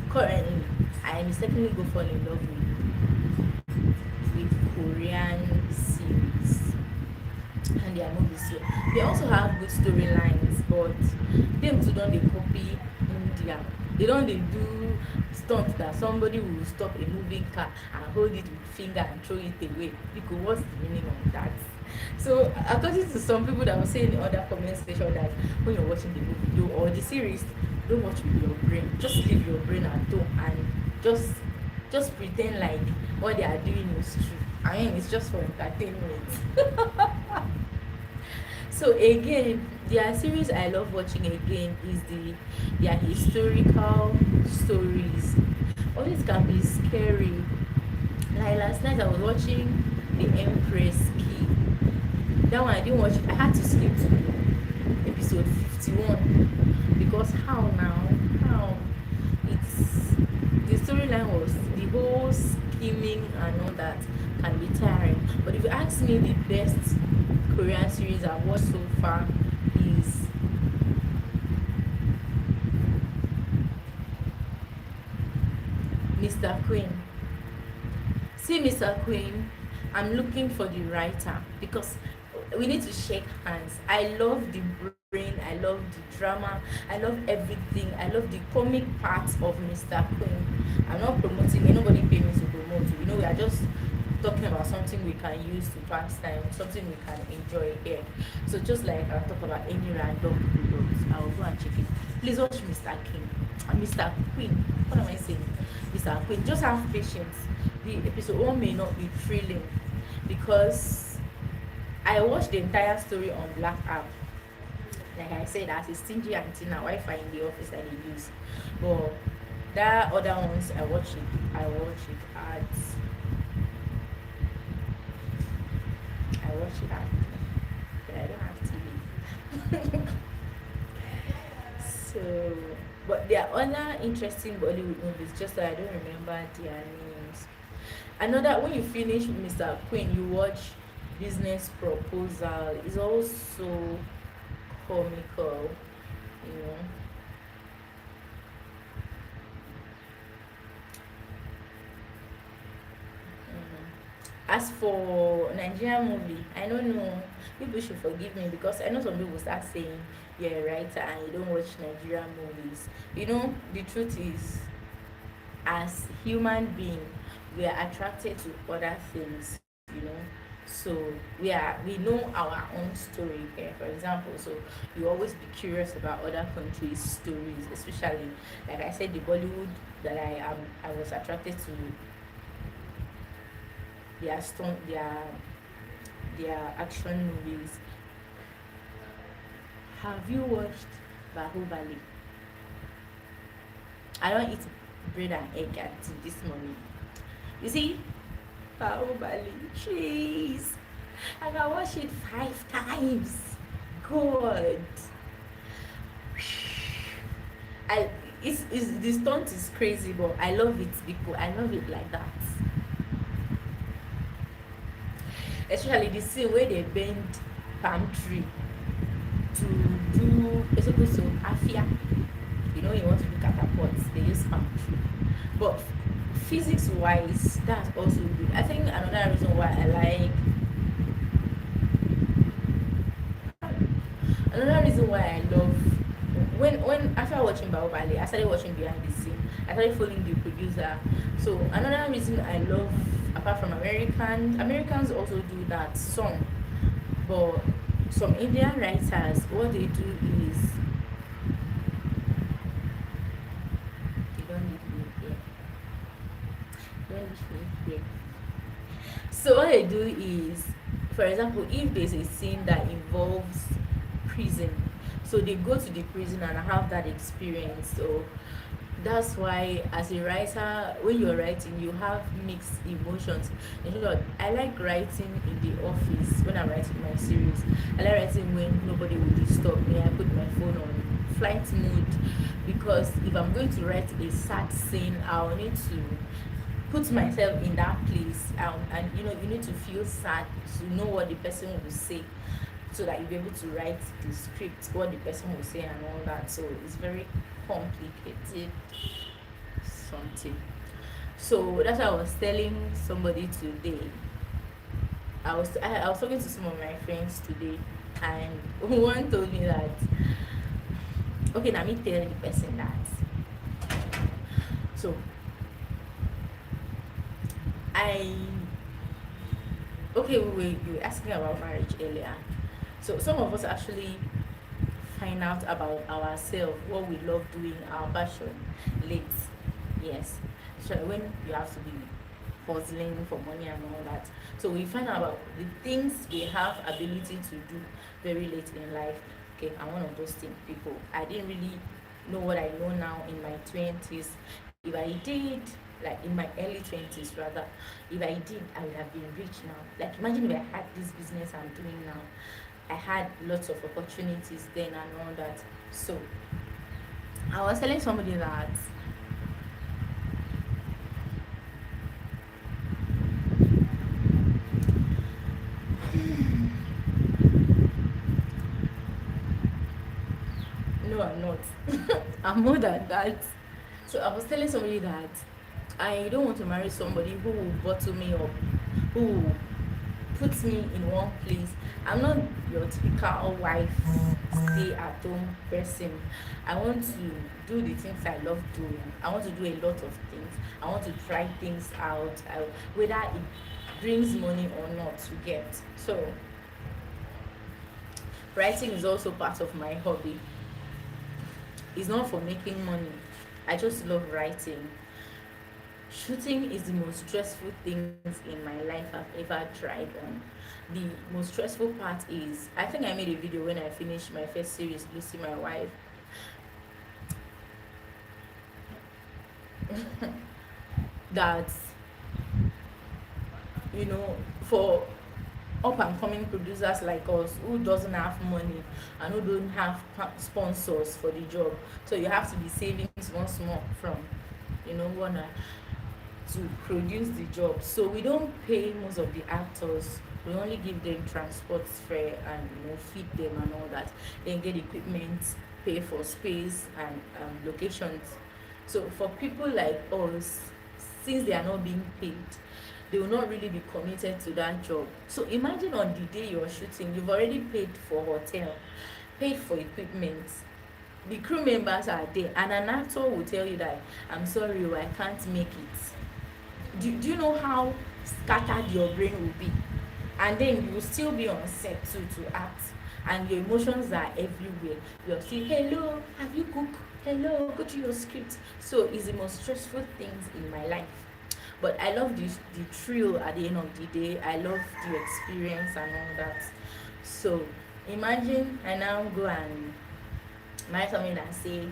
currently I mistakenly go fall in love with Korean series and their movies. So they also have good storylines, but them too don't they copy India. They don't they do stunt that somebody will stop a moving car and hold it with finger and throw it away. Because what's the meaning of that? So according to some people that were saying in other comment section that when you're watching the movie or the series, don't watch with your brain. Just leave your brain at home and just pretend like what they are doing is true. I mean, it's just for entertainment. So again, their series I love watching again is their historical stories. All this can be scary. Like last night I was watching The Empress Key. That one I didn't watch it. I had to skip to episode 51 because how now? How? It's the storyline was the whole scheming and all that can be tiring. But if you ask me, the best Korean series I've watched so far is Mr. Queen. See, Mr. Queen, I'm looking for the writer because we need to shake hands. I love the brain, I love the drama, I love everything, I love the comic parts of Mr. Queen. I'm not promoting, nobody pay me to promote. We are just talking about something we can use to pass time, something we can enjoy here. So just like I talk about any random products, I'll go and check it. Please watch Mr. King, Mr. Queen. What am I saying? Mr. Queen. Just have patience. The episode one may not be thrilling because I watched the entire story on Black App. Like I said, as a stingy antenna Wi-Fi in the office that they use. But that other ones I watch it at but I don't have TV. So but there are other interesting Bollywood movies, just that I don't remember their names. Another when you finish Mr. Queen, you watch Business Proposal. It's also comical, you know. As for Nigerian movie, I don't know. People should forgive me because I know some people start saying you're a writer and you don't watch Nigerian movies. The truth is, as human being, we are attracted to other things. So we know our own story here, for example. So you always be curious about other countries' stories, especially like I said, the Bollywood that I was attracted to their stone their action movies. Have you watched Bahubali? I don't eat bread and egg until this morning. You see, Bahubali, jeez, I can watch it 5 times. God, I it's the stunt is crazy, but I love it because I love it like that. Especially the scene where they bend palm tree to do supposed to afia. You want to do catapults, they use palm tree. But physics wise, that's also good. I think another reason why I like another reason why I love when after watching Baobali, I started watching behind the scene. I started following the producer. So another reason I love, apart from Americans also do that some, but Some Indian writers, what they do is they don't leave me here. Don't leave me here. So what they do is, for example, if there's a scene that involves prison, so they go to the prison and have that experience. So that's why as a writer, when you're writing, you have mixed emotions. In short, I like writing in the office when I'm writing my series. I like writing when nobody will disturb me. I put my phone on flight mode, because if I'm going to write a sad scene, I'll need to put myself in that place, and you need to feel sad to know what the person will say, so that you'll be able to write the script, what the person will say and all that. So it's very complicated something. So that's what I was telling somebody today. I was talking to some of my friends today, and one told me that, okay, now me tell the person that. So I okay, we were asking about marriage earlier. So some of us actually find out about ourselves, what we love doing, our passion, late. Yes. So when you have to be hustling for money and all that. So we find out about the things we have ability to do very late in life. Okay, I'm one of those people. I didn't really know what I know now in my 20s. If I did, like in my early 20s rather, if I did, I would have been rich now. Like imagine if I had this business I'm doing now. I had lots of opportunities then and all that. So I was telling somebody that no, I'm not. I'm more than that. So I was telling somebody that I don't want to marry somebody who will bottle me up, who puts me in one place. I'm not your typical wife, stay at home person. I want to do the things I love doing. I want to do a lot of things. I want to try things out, whether it brings money or not, to get. So writing is also part of my hobby. It's not for making money. I just love writing. Shooting is the most stressful things in my life I've ever tried on. The most stressful part is, I think I made a video when I finished my first series, Lucy My Wife, that, for up and coming producers like us who doesn't have money and who don't have sponsors for the job, so you have to be saving small small from one to produce the job. So we don't pay most of the actors. We only give them transport fare and feed them and all that. Then get equipment, pay for space and locations. So for people like us, since they are not being paid, they will not really be committed to that job. So imagine on the day you're shooting, you've already paid for hotel, paid for equipment, the crew members are there, and an actor will tell you that, I'm sorry, I can't make it. Do you know how scattered your brain will be? And then you will still be on set too to act, and your emotions are everywhere. You're still, hello, have you cooked? Hello, go to your script. So it's the most stressful things in my life. But I love the thrill at the end of the day. I love the experience and all that. So imagine I now go and marry someone and say,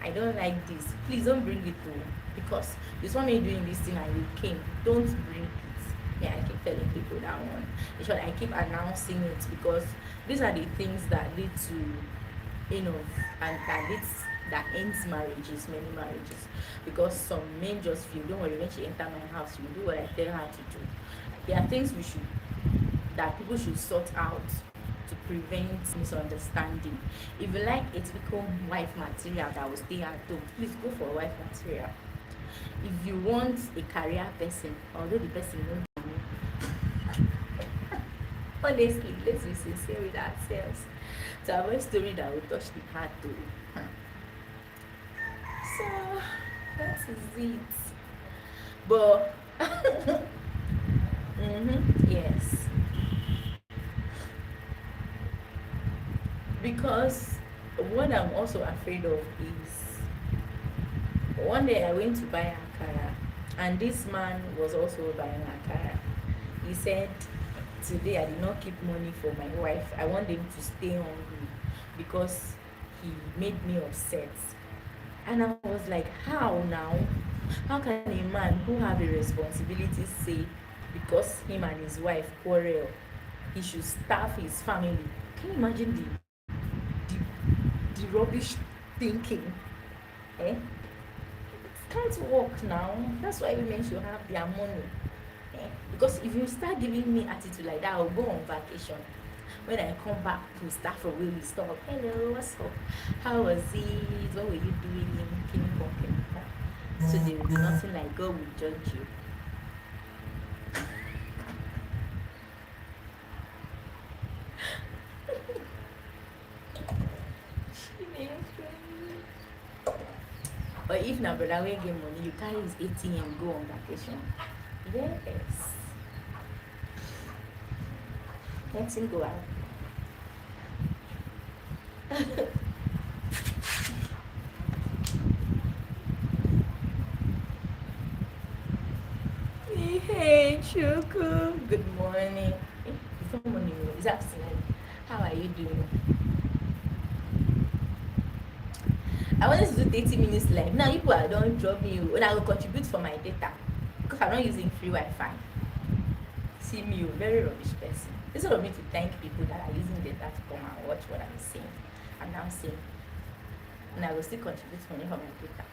I don't like this. Please don't bring it to, because you saw me doing this thing and you came. Don't bring it. Yeah, I keep telling people that one. In short, I keep announcing it, because these are the things that lead to, and that ends marriages, many marriages. Because some men just feel, don't worry, when she enter my house, she will do what I tell her to do. There are things that people should sort out to prevent misunderstanding. If you like a typical wife material that will stay at home, please go for wife material. If you want a career person, although the person won't be me, honestly, let's be sincere with ourselves. To avoid story that will touch the heart too. So that is it. But yes. Because what I'm also afraid of is one day I went to buy akara, and this man was also buying akara. He said, "Today I did not keep money for my wife. I want them to stay hungry because he made me upset." And I was like, how now? How can a man who have a responsibility say because him and his wife quarrel, he should starve his family? Can you imagine the rubbish thinking? Eh? It can't work now. That's why women should have their money. Eh? Because if you start giving me attitude like that, I'll go on vacation. When I come back to start from where we stop, hello, what's up? How was it? What were you doing? Can you come? So there will be nothing like God will judge you. Or if na brother wey get money, you carry his ATM go on vacation. Yes. Let him go out. Hey, Choco. Good morning. It's not morning, it's afternoon. How are you doing? I wanted to do 30 minutes live. Now, people are don't drop me, and I will contribute for my data because I'm not using free Wi-Fi. See me, you very rubbish person. Instead of me to thank people that are using data to come and watch what I'm saying, I'm now saying, and I will still contribute money for my data.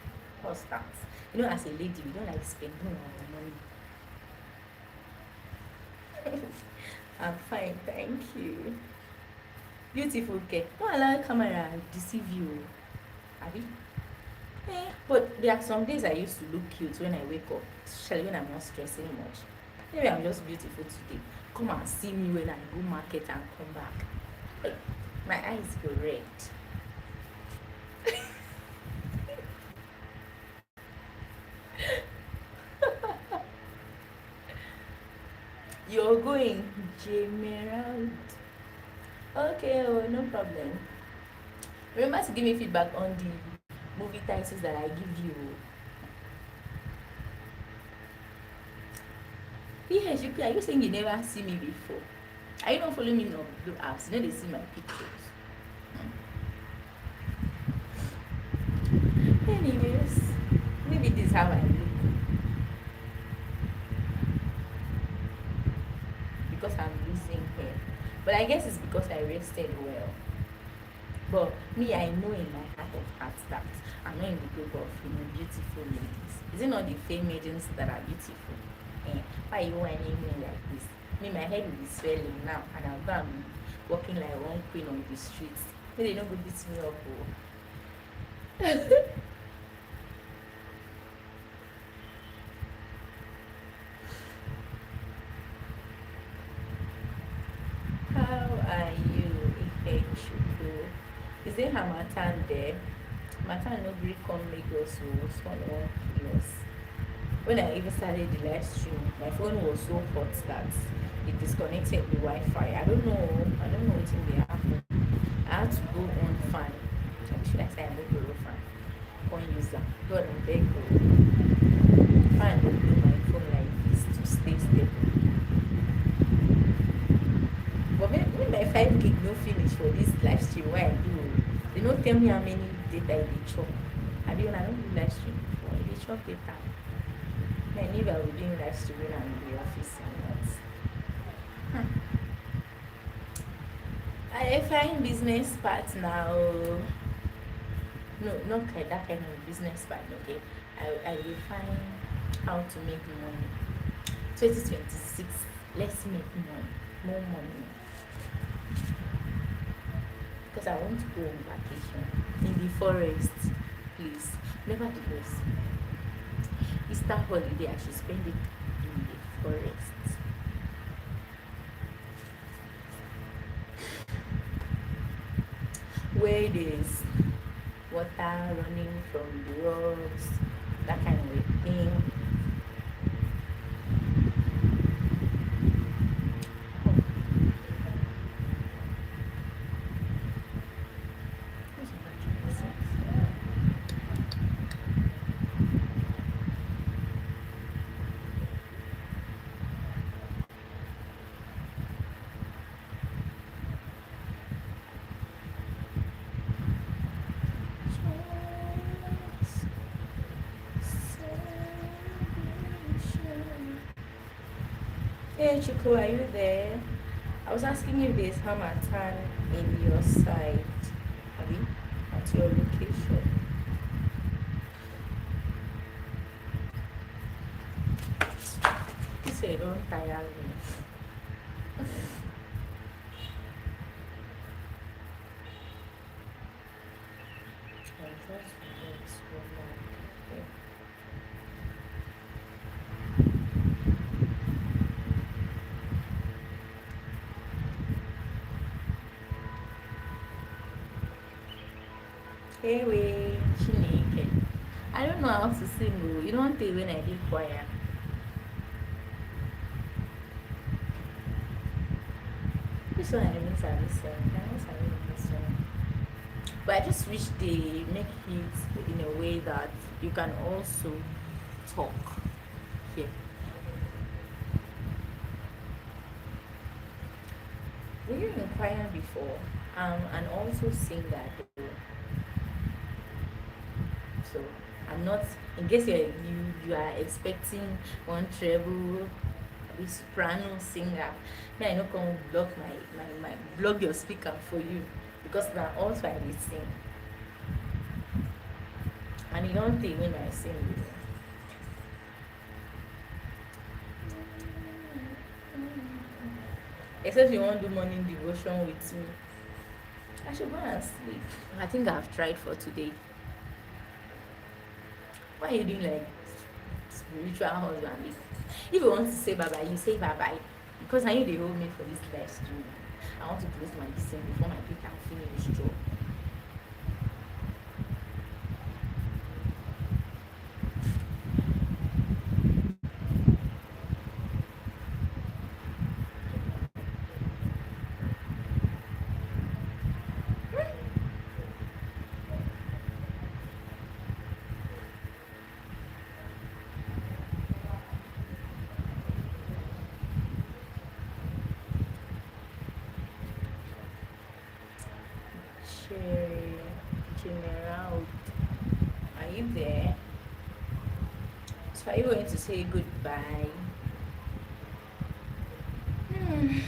What's that? You know, as a lady, we don't like spending our money. I'm fine, thank you. Beautiful girl. Don't allow camera deceive you. Abi? But there are some days I used to look cute when I wake up, especially when I'm not stressing much. Maybe I'm just beautiful today. Come and see me when I go market and come back. Hey, my eyes go red. You're going Jamerald. Okay, oh, no problem. Remember to give me feedback on the movie titles that I give you. Yes, are you saying you never see me before? Are you not following me on the apps? You know they see my pictures. Anyways, maybe this is how I look. Because I'm losing hair. But I guess it's because I rested well. But me, I know in my heart of hearts that I'm not in the group of beautiful ladies. Is it not the fame agents that are beautiful? Why you whining me like this? Me, my head will be swelling now, and I'll go and be walking like one queen on the streets. Maybe they don't go beat me up. Oh. How are you, Ifechuku? Is there Hamatan there? Hamatan no gree come Lagos, so small one kilos. When I even started the live stream, my phone was so hot that it disconnected the Wi-Fi. I don't know what in there happened. I had to go on fan. Should I say I don't go fan? One user. God I beg you. Fan will do my phone like this to stay stable. But when my 5 gig no finish for this live stream, why I do? They don't tell me how many data they chop. I don't do live stream before. They chop data. I knew I was doing live streaming and the office and that. I find business partner. No, not that kind of business partner. Okay, I will find how to make money. 2026, let's make more money. Because I want to go on vacation in the forest, please. Never do this. Easter holiday, I should spend it in the forest. Where there's water running from the rocks, that kind of thing. Hey Chico, are you there? I was asking if there's Hamatan in your side, Abi, at your location. You say don't tire me. I just want to go. Hey, wait, Chineke. I don't know how to sing. Oh. You don't think when I did choir. This one I didn't sabi sing. I don't sabi this song. But I just wish they make it in a way that you can also talk here. Were you in choir before? And also singer though. So I'm not. In case you are expecting one treble, a soprano singer, me I no come block my block your speaker for you because now also I will sing and you don't think when I sing. Except you want to do morning devotion with me. I should go and sleep. I think I've tried for today. Why are you doing like spiritual husband? If you want to say bye bye, you say bye bye. Because I need the hold me for this live stream. I want to close my listen before my people can finish job. Cherry General, are you there? So are you going to say goodbye? Hmm.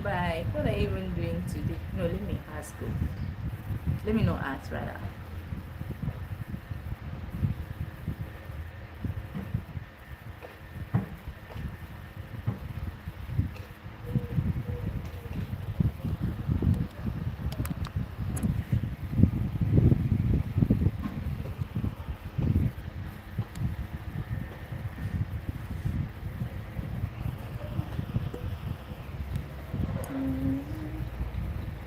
Bye. What are you even doing today? No, let me ask you. Let me not ask rather.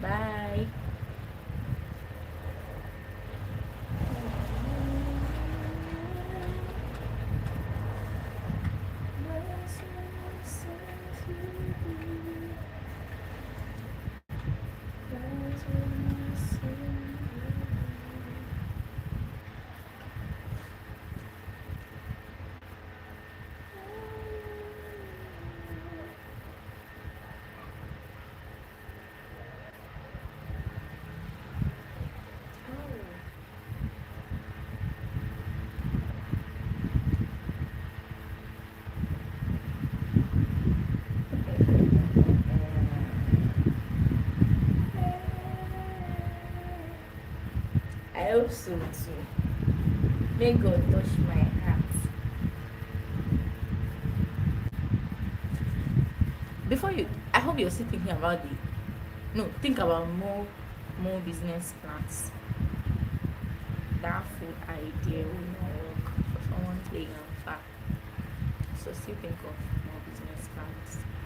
Bye. I hope so too. May God touch my heart. Before you, I hope you're still thinking about the. No, think about more business plans. That food idea will not work for someone playing on far. So still think of more business plans.